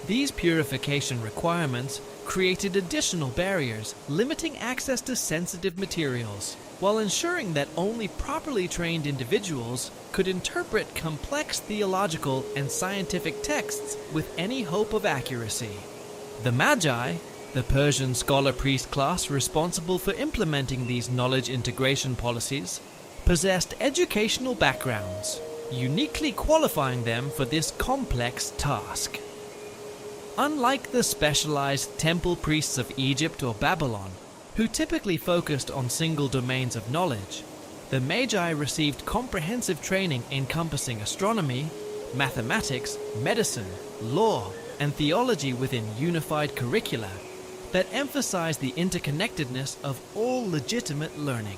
Speaker 1: These purification requirements created additional barriers, limiting access to sensitive materials, while ensuring that only properly trained individuals could interpret complex theological and scientific texts with any hope of accuracy. The Magi, the Persian scholar-priest class responsible for implementing these knowledge integration policies, possessed educational backgrounds, uniquely qualifying them for this complex task. Unlike the specialized temple priests of Egypt or Babylon, who typically focused on single domains of knowledge, the Magi received comprehensive training encompassing astronomy, mathematics, medicine, law, and theology within unified curricula that emphasize the interconnectedness of all legitimate learning.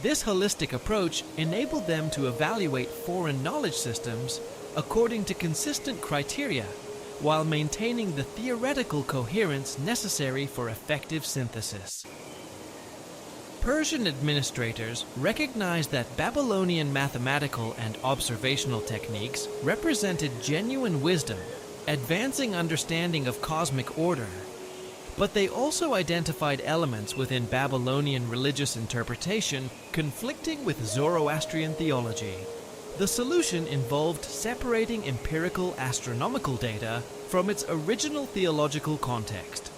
Speaker 1: This holistic approach enabled them to evaluate foreign knowledge systems according to consistent criteria, while maintaining the theoretical coherence necessary for effective synthesis. Persian administrators recognized that Babylonian mathematical and observational techniques represented genuine wisdom, advancing understanding of cosmic order. But they also identified elements within Babylonian religious interpretation conflicting with Zoroastrian theology. The solution involved separating empirical astronomical data from its original theological context,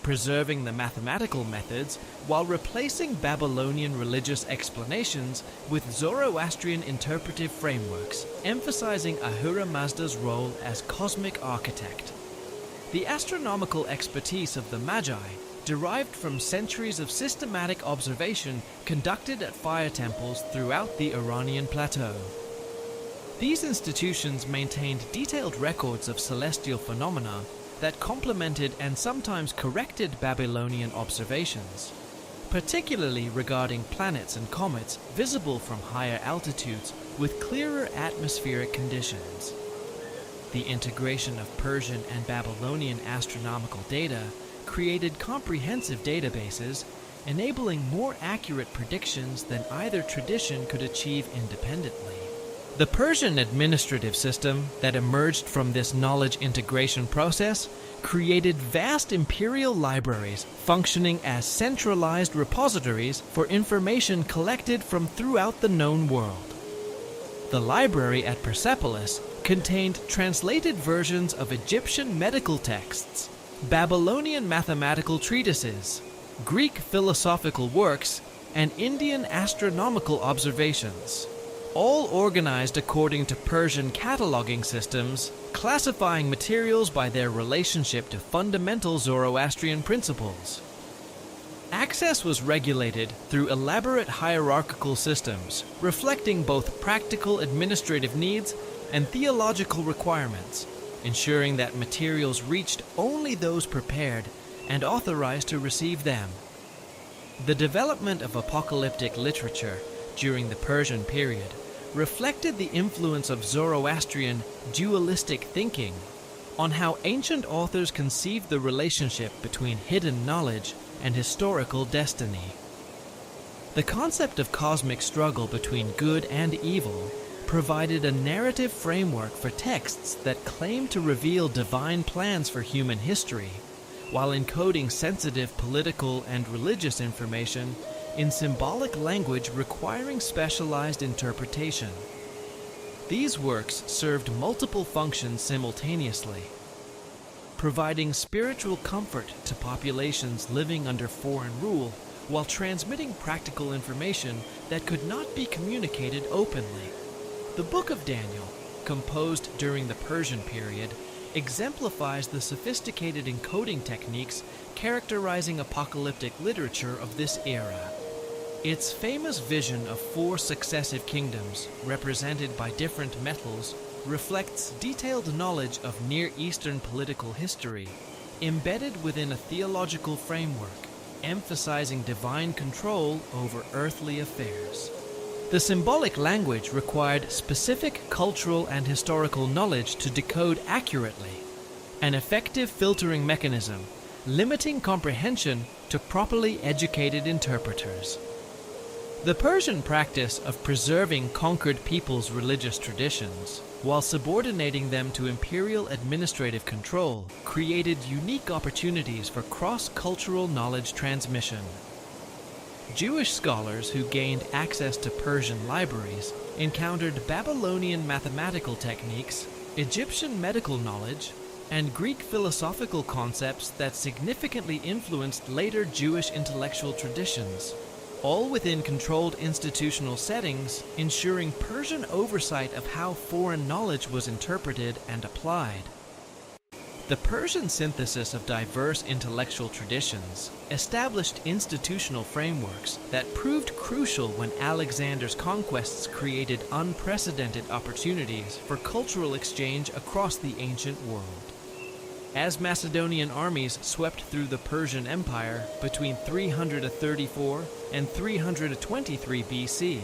Speaker 1: preserving the mathematical methods while replacing Babylonian religious explanations with Zoroastrian interpretive frameworks, emphasizing Ahura Mazda's role as cosmic architect. The astronomical expertise of the Magi derived from centuries of systematic observation conducted at fire temples throughout the Iranian plateau. These institutions maintained detailed records of celestial phenomena that complemented and sometimes corrected Babylonian observations, particularly regarding planets and comets visible from higher altitudes with clearer atmospheric conditions. The integration of Persian and Babylonian astronomical data created comprehensive databases, enabling more accurate predictions than either tradition could achieve independently. The Persian administrative system that emerged from this knowledge integration process created vast imperial libraries functioning as centralized repositories for information collected from throughout the known world. The library at Persepolis contained translated versions of Egyptian medical texts, Babylonian mathematical treatises, Greek philosophical works, and Indian astronomical observations, all organized according to Persian cataloging systems, classifying materials by their relationship to fundamental Zoroastrian principles. Access was regulated through elaborate hierarchical systems, reflecting both practical administrative needs and theological requirements, ensuring that materials reached only those prepared and authorized to receive them. The development of apocalyptic literature during the Persian period reflected the influence of Zoroastrian dualistic thinking on how ancient authors conceived the relationship between hidden knowledge and historical destiny. The concept of cosmic struggle between good and evil provided a narrative framework for texts that claimed to reveal divine plans for human history, while encoding sensitive political and religious information in symbolic language requiring specialized interpretation. These works served multiple functions simultaneously, providing spiritual comfort to populations living under foreign rule while transmitting practical information that could not be communicated openly. The Book of Daniel, composed during the Persian period, exemplifies the sophisticated encoding techniques characterizing apocalyptic literature of this era. Its famous vision of 4 successive kingdoms, represented by different metals, reflects detailed knowledge of Near Eastern political history, embedded within a theological framework, emphasizing divine control over earthly affairs. The symbolic language required specific cultural and historical knowledge to decode accurately, an effective filtering mechanism, limiting comprehension to properly educated interpreters. The Persian practice of preserving conquered peoples' religious traditions, while subordinating them to imperial administrative control, created unique opportunities for cross-cultural knowledge transmission. Jewish scholars who gained access to Persian libraries encountered Babylonian mathematical techniques, Egyptian medical knowledge, and Greek philosophical concepts that significantly influenced later Jewish intellectual traditions, all within controlled institutional settings, ensuring Persian oversight of how foreign knowledge was interpreted and applied. The Persian synthesis of diverse intellectual traditions established institutional frameworks that proved crucial when Alexander's conquests created unprecedented opportunities for cultural exchange across the ancient world. As Macedonian armies swept through the Persian Empire between 334 and 323 BC,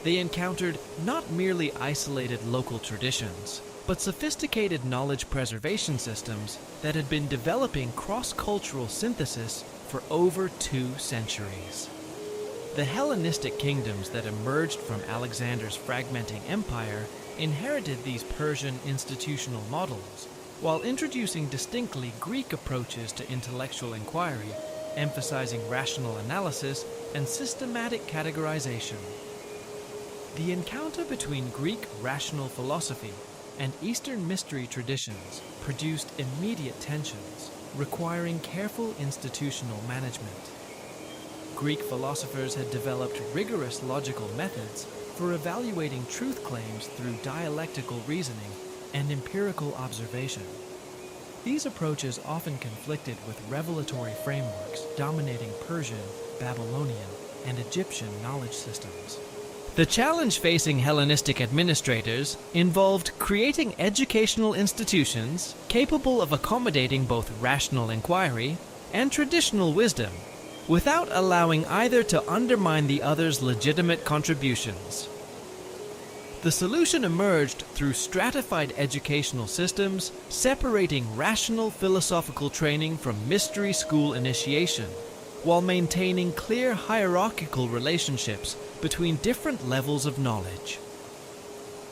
Speaker 1: they encountered not merely isolated local traditions, but sophisticated knowledge preservation systems that had been developing cross-cultural synthesis for over 2 centuries. The Hellenistic kingdoms that emerged from Alexander's fragmenting empire inherited these Persian institutional models, while introducing distinctly Greek approaches to intellectual inquiry, emphasizing rational analysis and systematic categorization. The encounter between Greek rational philosophy and Eastern mystery traditions produced immediate tensions, requiring careful institutional management. Greek philosophers had developed rigorous logical methods for evaluating truth claims through dialectical reasoning and empirical observation. These approaches often conflicted with revelatory frameworks dominating Persian, Babylonian, and Egyptian knowledge systems. The challenge facing Hellenistic administrators involved creating educational institutions capable of accommodating both rational inquiry and traditional wisdom, without allowing either to undermine the other's legitimate contributions. The solution emerged through stratified educational systems separating rational philosophical training from mystery school initiation, while maintaining clear hierarchical relationships between different levels of knowledge.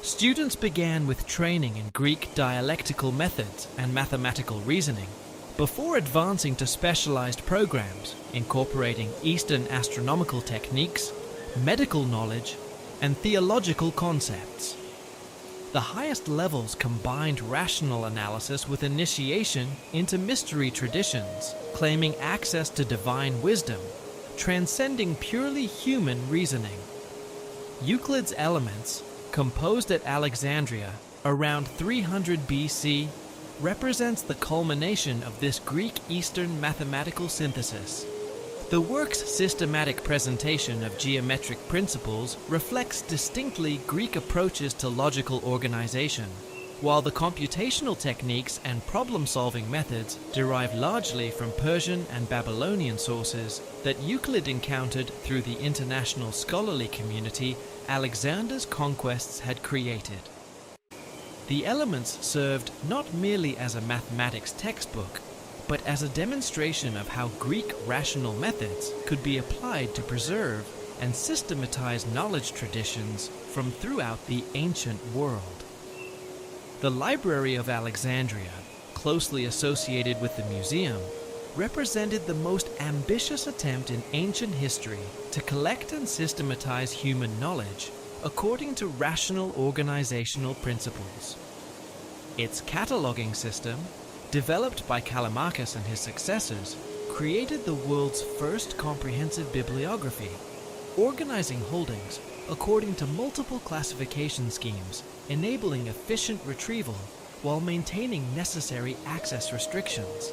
Speaker 1: Students began with training in Greek dialectical methods and mathematical reasoning, before advancing to specialized programs incorporating Eastern astronomical techniques, medical knowledge, and theological concepts. The highest levels combined rational analysis with initiation into mystery traditions, claiming access to divine wisdom, transcending purely human reasoning. Euclid's Elements, composed at Alexandria around 300 BC, represents the culmination of this Greek-Eastern mathematical synthesis. The work's systematic presentation of geometric principles reflects distinctly Greek approaches to logical organization, while the computational techniques and problem-solving methods derive largely from Persian and Babylonian sources that Euclid encountered through the international scholarly community Alexander's conquests had created. The Elements served not merely as a mathematics textbook, but as a demonstration of how Greek rational methods could be applied to preserve and systematize knowledge traditions from throughout the ancient world. The Library of Alexandria, closely associated with the museum, represented the most ambitious attempt in ancient history to collect and systematize human knowledge according to rational organizational principles. Its cataloging system, developed by Callimachus and his successors, created the world's first comprehensive bibliography, organizing holdings according to multiple classification schemes, enabling efficient retrieval while maintaining necessary access restrictions.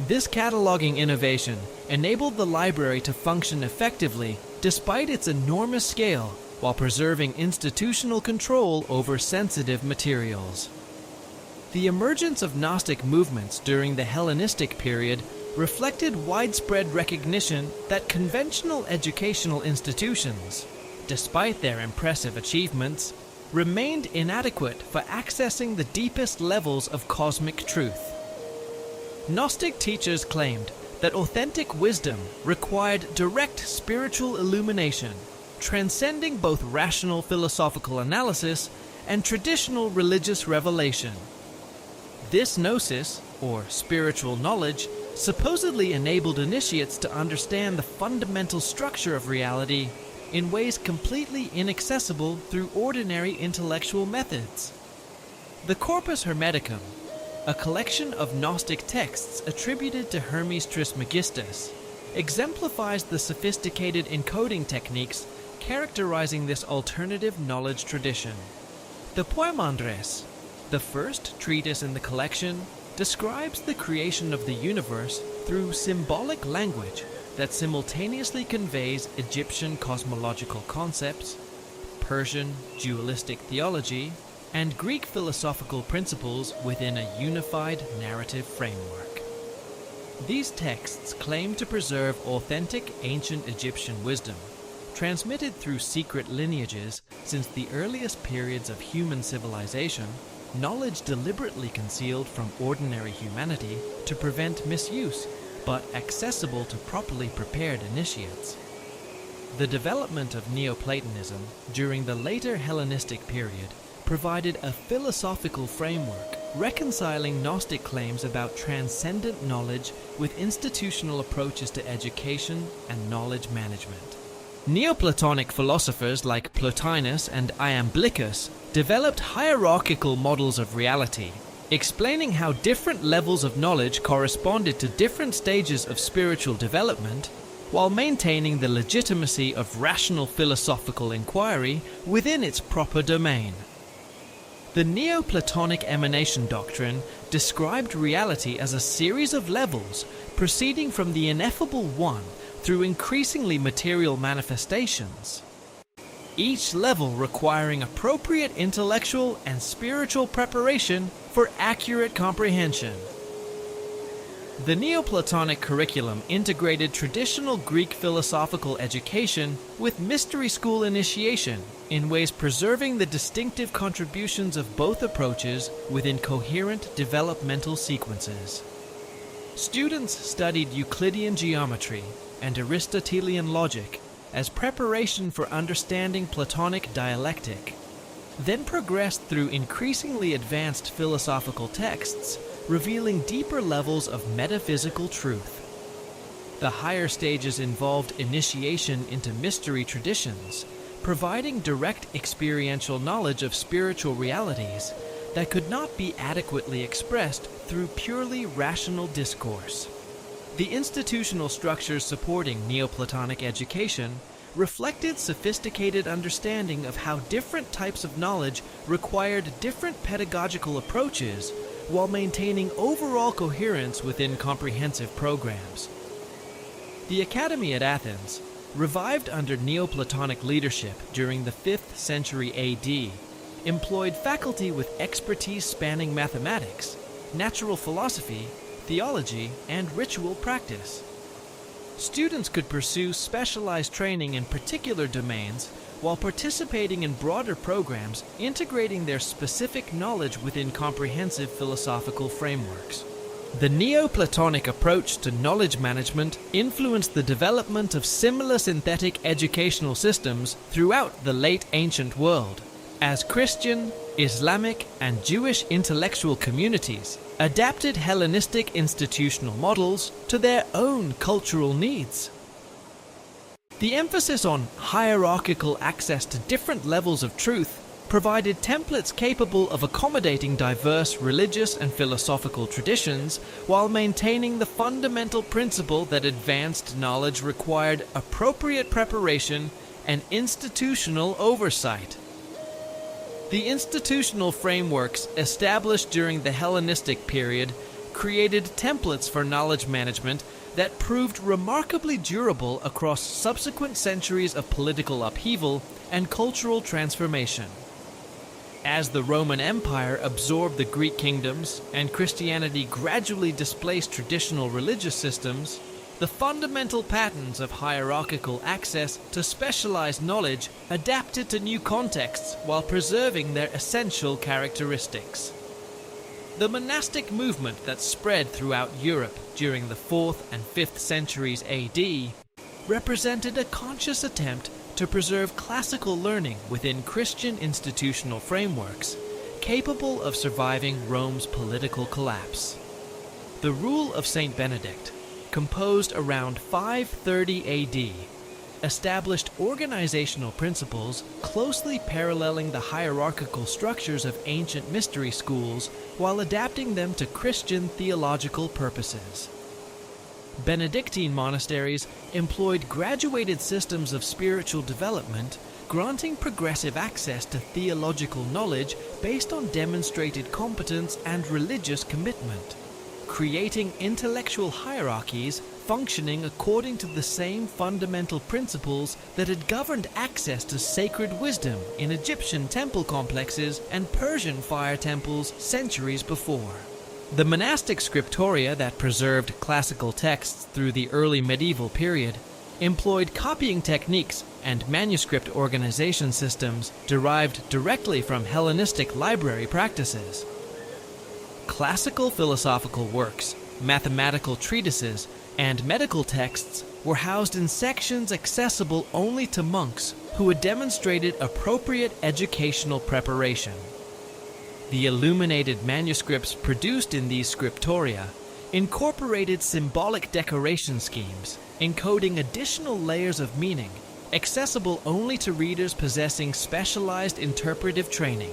Speaker 1: This cataloging innovation enabled the library to function effectively despite its enormous scale, while preserving institutional control over sensitive materials. The emergence of Gnostic movements during the Hellenistic period reflected widespread recognition that conventional educational institutions, despite their impressive achievements, remained inadequate for accessing the deepest levels of cosmic truth. Gnostic teachers claimed that authentic wisdom required direct spiritual illumination, transcending both rational philosophical analysis and traditional religious revelation. This gnosis, or spiritual knowledge, supposedly enabled initiates to understand the fundamental structure of reality in ways completely inaccessible through ordinary intellectual methods. The Corpus Hermeticum, a collection of Gnostic texts attributed to Hermes Trismegistus, exemplifies the sophisticated encoding techniques characterizing this alternative knowledge tradition. The Poimandres, the first treatise in the collection, describes the creation of the universe through symbolic language that simultaneously conveys Egyptian cosmological concepts, Persian dualistic theology, and Greek philosophical principles within a unified narrative framework. These texts claim to preserve authentic ancient Egyptian wisdom, transmitted through secret lineages since the earliest periods of human civilization, knowledge deliberately concealed from ordinary humanity to prevent misuse, but accessible to properly prepared initiates. The development of Neoplatonism during the later Hellenistic period provided a philosophical framework reconciling Gnostic claims about transcendent knowledge with institutional approaches to education and knowledge management. Neoplatonic philosophers like Plotinus and Iamblichus developed hierarchical models of reality, explaining how different levels of knowledge corresponded to different stages of spiritual development, while maintaining the legitimacy of rational philosophical inquiry within its proper domain. The Neoplatonic emanation doctrine described reality as a series of levels proceeding from the ineffable one through increasingly material manifestations, each level requiring appropriate intellectual and spiritual preparation for accurate comprehension. The Neoplatonic curriculum integrated traditional Greek philosophical education with mystery school initiation in ways preserving the distinctive contributions of both approaches within coherent developmental sequences. Students studied Euclidean geometry and Aristotelian logic as preparation for understanding Platonic dialectic, then progressed through increasingly advanced philosophical texts revealing deeper levels of metaphysical truth. The higher stages involved initiation into mystery traditions, providing direct experiential knowledge of spiritual realities that could not be adequately expressed through purely rational discourse. The institutional structures supporting Neoplatonic education reflected sophisticated understanding of how different types of knowledge required different pedagogical approaches while maintaining overall coherence within comprehensive programs. The Academy at Athens, revived under Neoplatonic leadership during the 5th century AD, employed faculty with expertise spanning mathematics, natural philosophy, theology, and ritual practice. Students could pursue specialized training in particular domains while participating in broader programs integrating their specific knowledge within comprehensive philosophical frameworks. The Neoplatonic approach to knowledge management influenced the development of similar synthetic educational systems throughout the late ancient world, as Christian, Islamic, and Jewish intellectual communities adapted Hellenistic institutional models to their own cultural needs. The emphasis on hierarchical access to different levels of truth provided templates capable of accommodating diverse religious and philosophical traditions while maintaining the fundamental principle that advanced knowledge required appropriate preparation and institutional oversight. The institutional frameworks established during the Hellenistic period created templates for knowledge management that proved remarkably durable across subsequent centuries of political upheaval and cultural transformation. As the Roman Empire absorbed the Greek kingdoms and Christianity gradually displaced traditional religious systems, the fundamental patterns of hierarchical access to specialized knowledge adapted to new contexts while preserving their essential characteristics. The monastic movement that spread throughout Europe during the 4th and 5th centuries AD represented a conscious attempt to preserve classical learning within Christian institutional frameworks, capable of surviving Rome's political collapse. The Rule of Saint Benedict, composed around 530 AD, established organizational principles closely paralleling the hierarchical structures of ancient mystery schools while adapting them to Christian theological purposes. Benedictine monasteries employed graduated systems of spiritual development, granting progressive access to theological knowledge based on demonstrated competence and religious commitment, creating intellectual hierarchies functioning according to the same fundamental principles that had governed access to sacred wisdom in Egyptian temple complexes and Persian fire temples centuries before. The monastic scriptoria that preserved classical texts through the early medieval period employed copying techniques and manuscript organization systems derived directly from Hellenistic library practices. Classical philosophical works, mathematical treatises, and medical texts were housed in sections accessible only to monks who had demonstrated appropriate educational preparation. The illuminated manuscripts produced in these scriptoria incorporated symbolic decoration schemes, encoding additional layers of meaning, accessible only to readers possessing specialized interpretive training.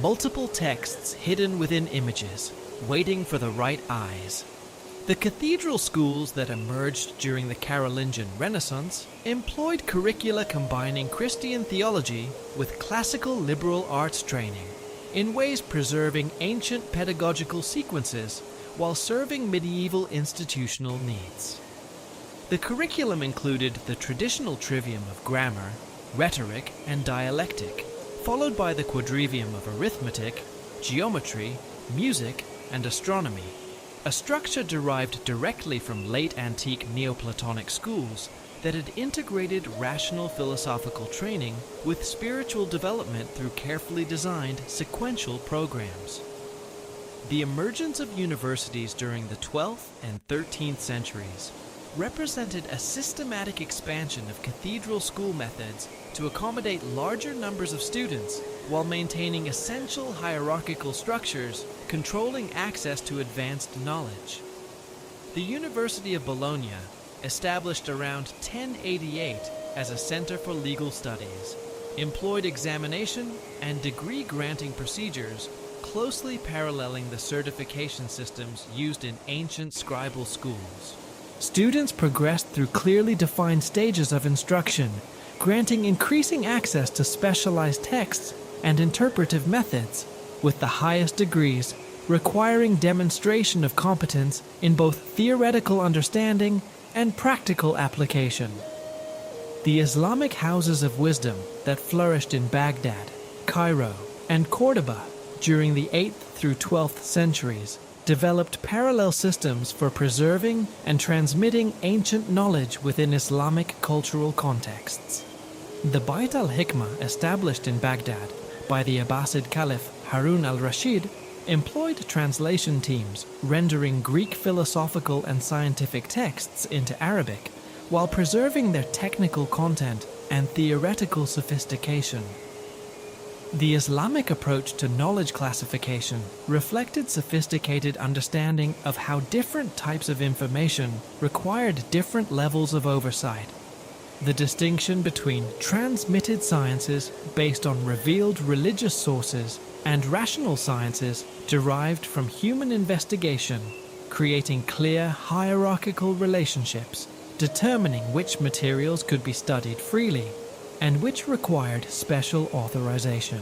Speaker 1: Multiple texts hidden within images, waiting for the right eyes. The cathedral schools that emerged during the Carolingian Renaissance employed curricula combining Christian theology with classical liberal arts training, in ways preserving ancient pedagogical sequences while serving medieval institutional needs. The curriculum included the traditional trivium of grammar, rhetoric, and dialectic, followed by the quadrivium of arithmetic, geometry, music, and astronomy, a structure derived directly from late antique Neoplatonic schools that had integrated rational philosophical training with spiritual development through carefully designed sequential programs. The emergence of universities during the 12th and 13th centuries represented a systematic expansion of cathedral school methods to accommodate larger numbers of students while maintaining essential hierarchical structures controlling access to advanced knowledge. The University of Bologna, established around 1088 as a center for legal studies, employed examination and degree-granting procedures closely paralleling the certification systems used in ancient scribal schools. Students progressed through clearly defined stages of instruction, granting increasing access to specialized texts and interpretive methods, with the highest degrees requiring demonstration of competence in both theoretical understanding and practical application. The Islamic houses of wisdom that flourished in Baghdad, Cairo, and Cordoba during the 8th through 12th centuries developed parallel systems for preserving and transmitting ancient knowledge within Islamic cultural contexts. The Bait al-Hikmah, established in Baghdad by the Abbasid Caliph Harun al-Rashid, employed translation teams rendering Greek philosophical and scientific texts into Arabic while preserving their technical content and theoretical sophistication. The Islamic approach to knowledge classification reflected sophisticated understanding of how different types of information required different levels of oversight. The distinction between transmitted sciences based on revealed religious sources and rational sciences derived from human investigation, creating clear hierarchical relationships, determining which materials could be studied freely and which required special authorization.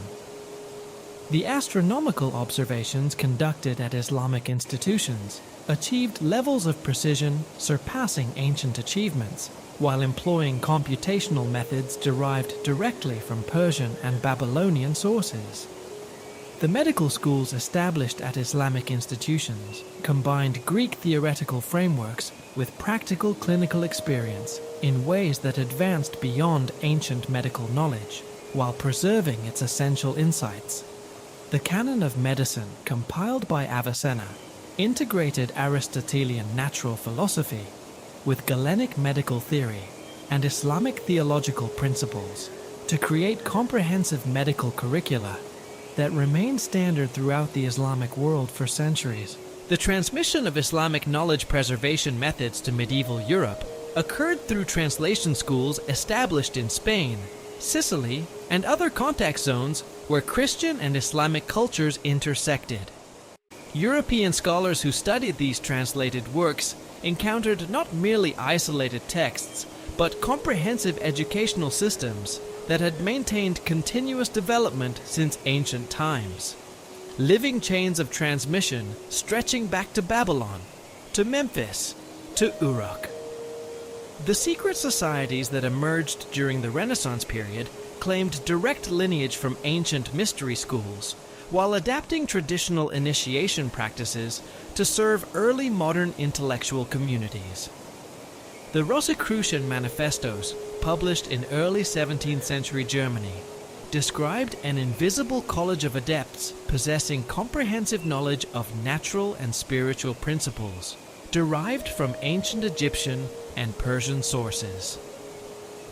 Speaker 1: The astronomical observations conducted at Islamic institutions achieved levels of precision surpassing ancient achievements, while employing computational methods derived directly from Persian and Babylonian sources. The medical schools established at Islamic institutions combined Greek theoretical frameworks with practical clinical experience in ways that advanced beyond ancient medical knowledge, while preserving its essential insights. The Canon of Medicine, compiled by Avicenna, integrated Aristotelian natural philosophy with Galenic medical theory and Islamic theological principles to create comprehensive medical curricula that remain standard throughout the Islamic world for centuries. The transmission of Islamic knowledge preservation methods to medieval Europe occurred through translation schools established in Spain, Sicily, and other contact zones where Christian and Islamic cultures intersected. European scholars who studied these translated works encountered not merely isolated texts, but comprehensive educational systems that had maintained continuous development since ancient times. Living chains of transmission stretching back to Babylon, to Memphis, to Uruk. The secret societies that emerged during the Renaissance period claimed direct lineage from ancient mystery schools, while adapting traditional initiation practices to serve early modern intellectual communities. The Rosicrucian manifestos, published in early 17th century Germany, described an invisible college of adepts possessing comprehensive knowledge of natural and spiritual principles, derived from ancient Egyptian and Persian sources.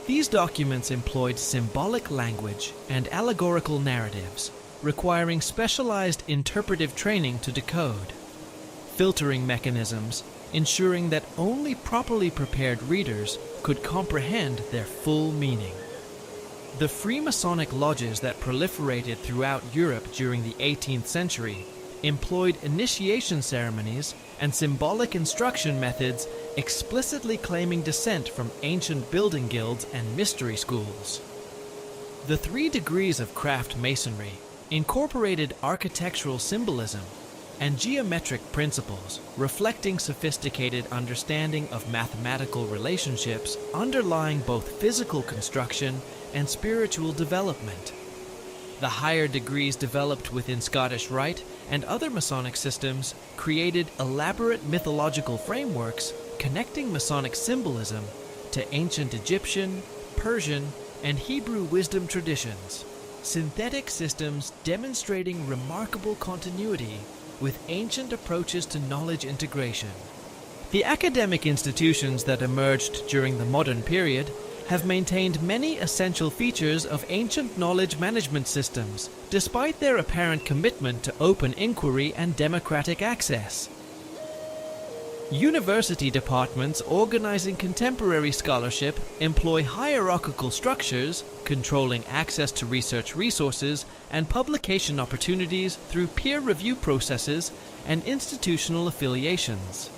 Speaker 1: These documents employed symbolic language and allegorical narratives, requiring specialized interpretive training to decode. Filtering mechanisms, ensuring that only properly prepared readers could comprehend their full meaning. The Freemasonic lodges that proliferated throughout Europe during the 18th century employed initiation ceremonies and symbolic instruction methods explicitly claiming descent from ancient building guilds and mystery schools. The 3 degrees of craft masonry incorporated architectural symbolism and geometric principles reflecting sophisticated understanding of mathematical relationships underlying both physical construction and spiritual development. The higher degrees developed within Scottish Rite and other Masonic systems created elaborate mythological frameworks connecting Masonic symbolism to ancient Egyptian, Persian, and Hebrew wisdom traditions, synthetic systems demonstrating remarkable continuity with ancient approaches to knowledge integration. The academic institutions that emerged during the modern period have maintained many essential features of ancient knowledge management systems, despite their apparent commitment to open inquiry and democratic access. University departments organizing contemporary scholarship employ hierarchical structures, controlling access to research resources and publication opportunities through peer review processes and institutional affiliations.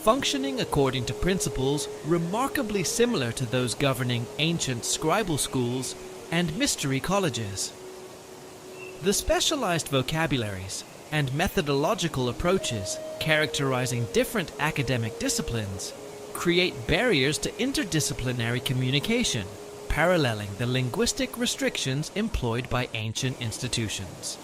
Speaker 1: Functioning according to principles remarkably similar to those governing ancient scribal schools and mystery colleges. The specialized vocabularies and methodological approaches characterizing different academic disciplines create barriers to interdisciplinary communication, paralleling the linguistic restrictions employed by ancient institutions.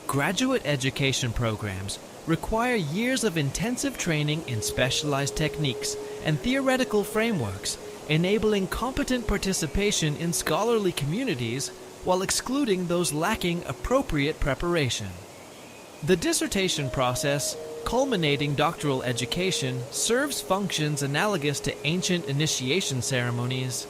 Speaker 1: Graduate education programs require years of intensive training in specialized techniques and theoretical frameworks, enabling competent participation in scholarly communities while excluding those lacking appropriate preparation. The dissertation process, culminating doctoral education, serves functions analogous to ancient initiation ceremonies,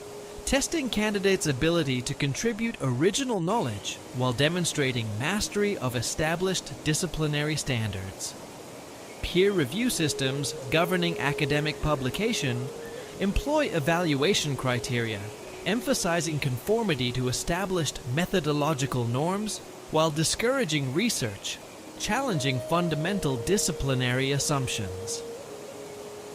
Speaker 1: testing candidates' ability to contribute original knowledge while demonstrating mastery of established disciplinary standards. Peer review systems governing academic publication employ evaluation criteria, emphasizing conformity to established methodological norms while discouraging research, challenging fundamental disciplinary assumptions.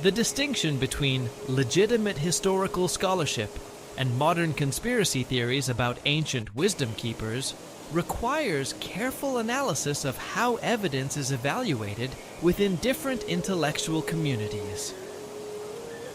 Speaker 1: The distinction between legitimate historical scholarship and modern conspiracy theories about ancient wisdom keepers requires careful analysis of how evidence is evaluated within different intellectual communities.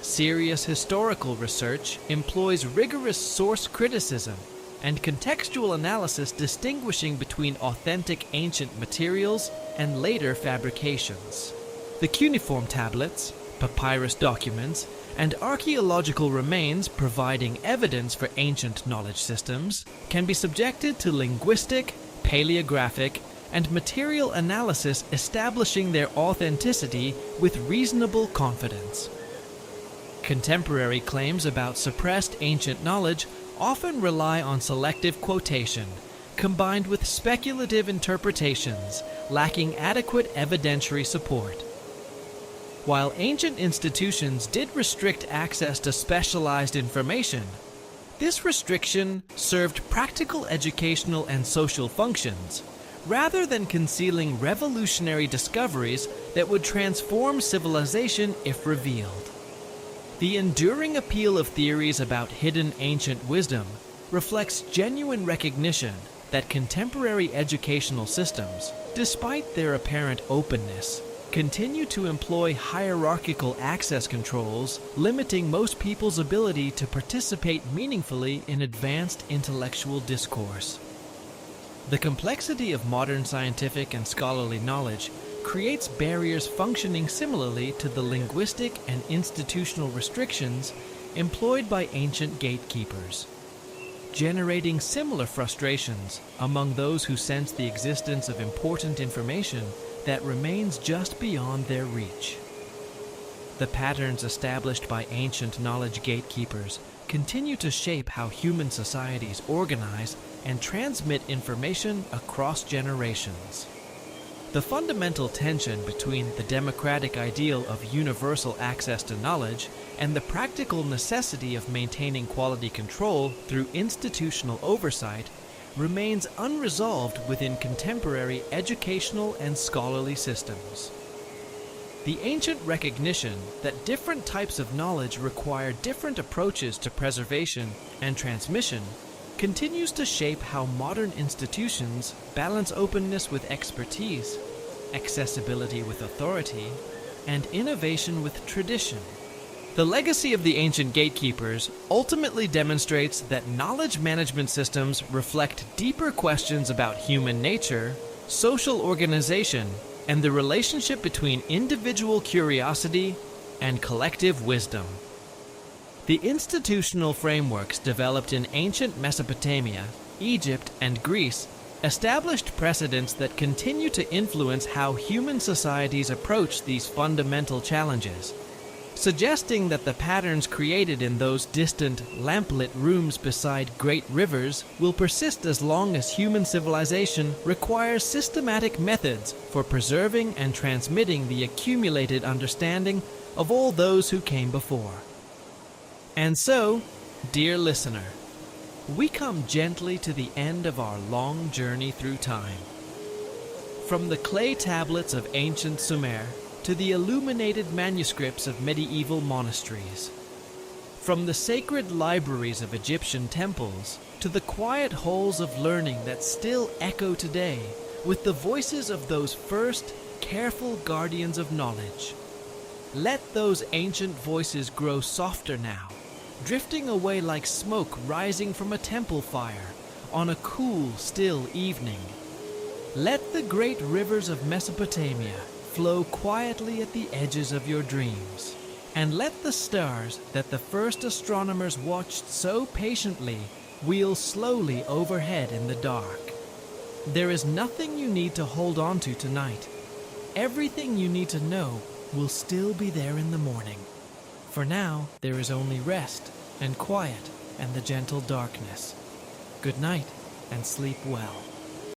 Speaker 1: Serious historical research employs rigorous source criticism and contextual analysis distinguishing between authentic ancient materials and later fabrications. The cuneiform tablets, papyrus documents, and archaeological remains providing evidence for ancient knowledge systems can be subjected to linguistic, paleographic, and material analysis establishing their authenticity with reasonable confidence. Contemporary claims about suppressed ancient knowledge often rely on selective quotation, combined with speculative interpretations lacking adequate evidentiary support. While ancient institutions did restrict access to specialized information, this restriction served practical educational and social functions, rather than concealing revolutionary discoveries that would transform civilization if revealed. The enduring appeal of theories about hidden ancient wisdom reflects genuine recognition that contemporary educational systems, despite their apparent openness, continue to employ hierarchical access controls, limiting most people's ability to participate meaningfully in advanced intellectual discourse. The complexity of modern scientific and scholarly knowledge creates barriers functioning similarly to the linguistic and institutional restrictions employed by ancient gatekeepers, generating similar frustrations among those who sense the existence of important information that remains just beyond their reach. The patterns established by ancient knowledge gatekeepers continue to shape how human societies organize and transmit information across generations. The fundamental tension between the democratic ideal of universal access to knowledge and the practical necessity of maintaining quality control through institutional oversight remains unresolved within contemporary educational and scholarly systems. The ancient recognition that different types of knowledge require different approaches to preservation and transmission continues to shape how modern institutions balance openness with expertise, accessibility with authority, and innovation with tradition. The legacy of the ancient gatekeepers ultimately demonstrates that knowledge management systems reflect deeper questions about human nature, social organization, and the relationship between individual curiosity and collective wisdom. The institutional frameworks developed in ancient Mesopotamia, Egypt, and Greece established precedents that continue to influence how human societies approach these fundamental challenges, suggesting that the patterns created in those distant, lamplit rooms beside great rivers will persist as long as human civilization requires systematic methods for preserving and transmitting the accumulated understanding of all those who came before. And so, dear listener, we come gently to the end of our long journey through time. From the clay tablets of ancient Sumer to the illuminated manuscripts of medieval monasteries, from the sacred libraries of Egyptian temples to the quiet halls of learning that still echo today with the voices of those first, careful guardians of knowledge. Let those ancient voices grow softer now, drifting away like smoke rising from a temple fire on a cool, still evening. Let the great rivers of Mesopotamia flow quietly at the edges of your dreams, and let the stars that the first astronomers watched so patiently wheel slowly overhead in the dark. There is nothing you need to hold on to tonight. Everything you need to know will still be there in the morning. For now, there is only rest and quiet and the gentle darkness. Good night and sleep well.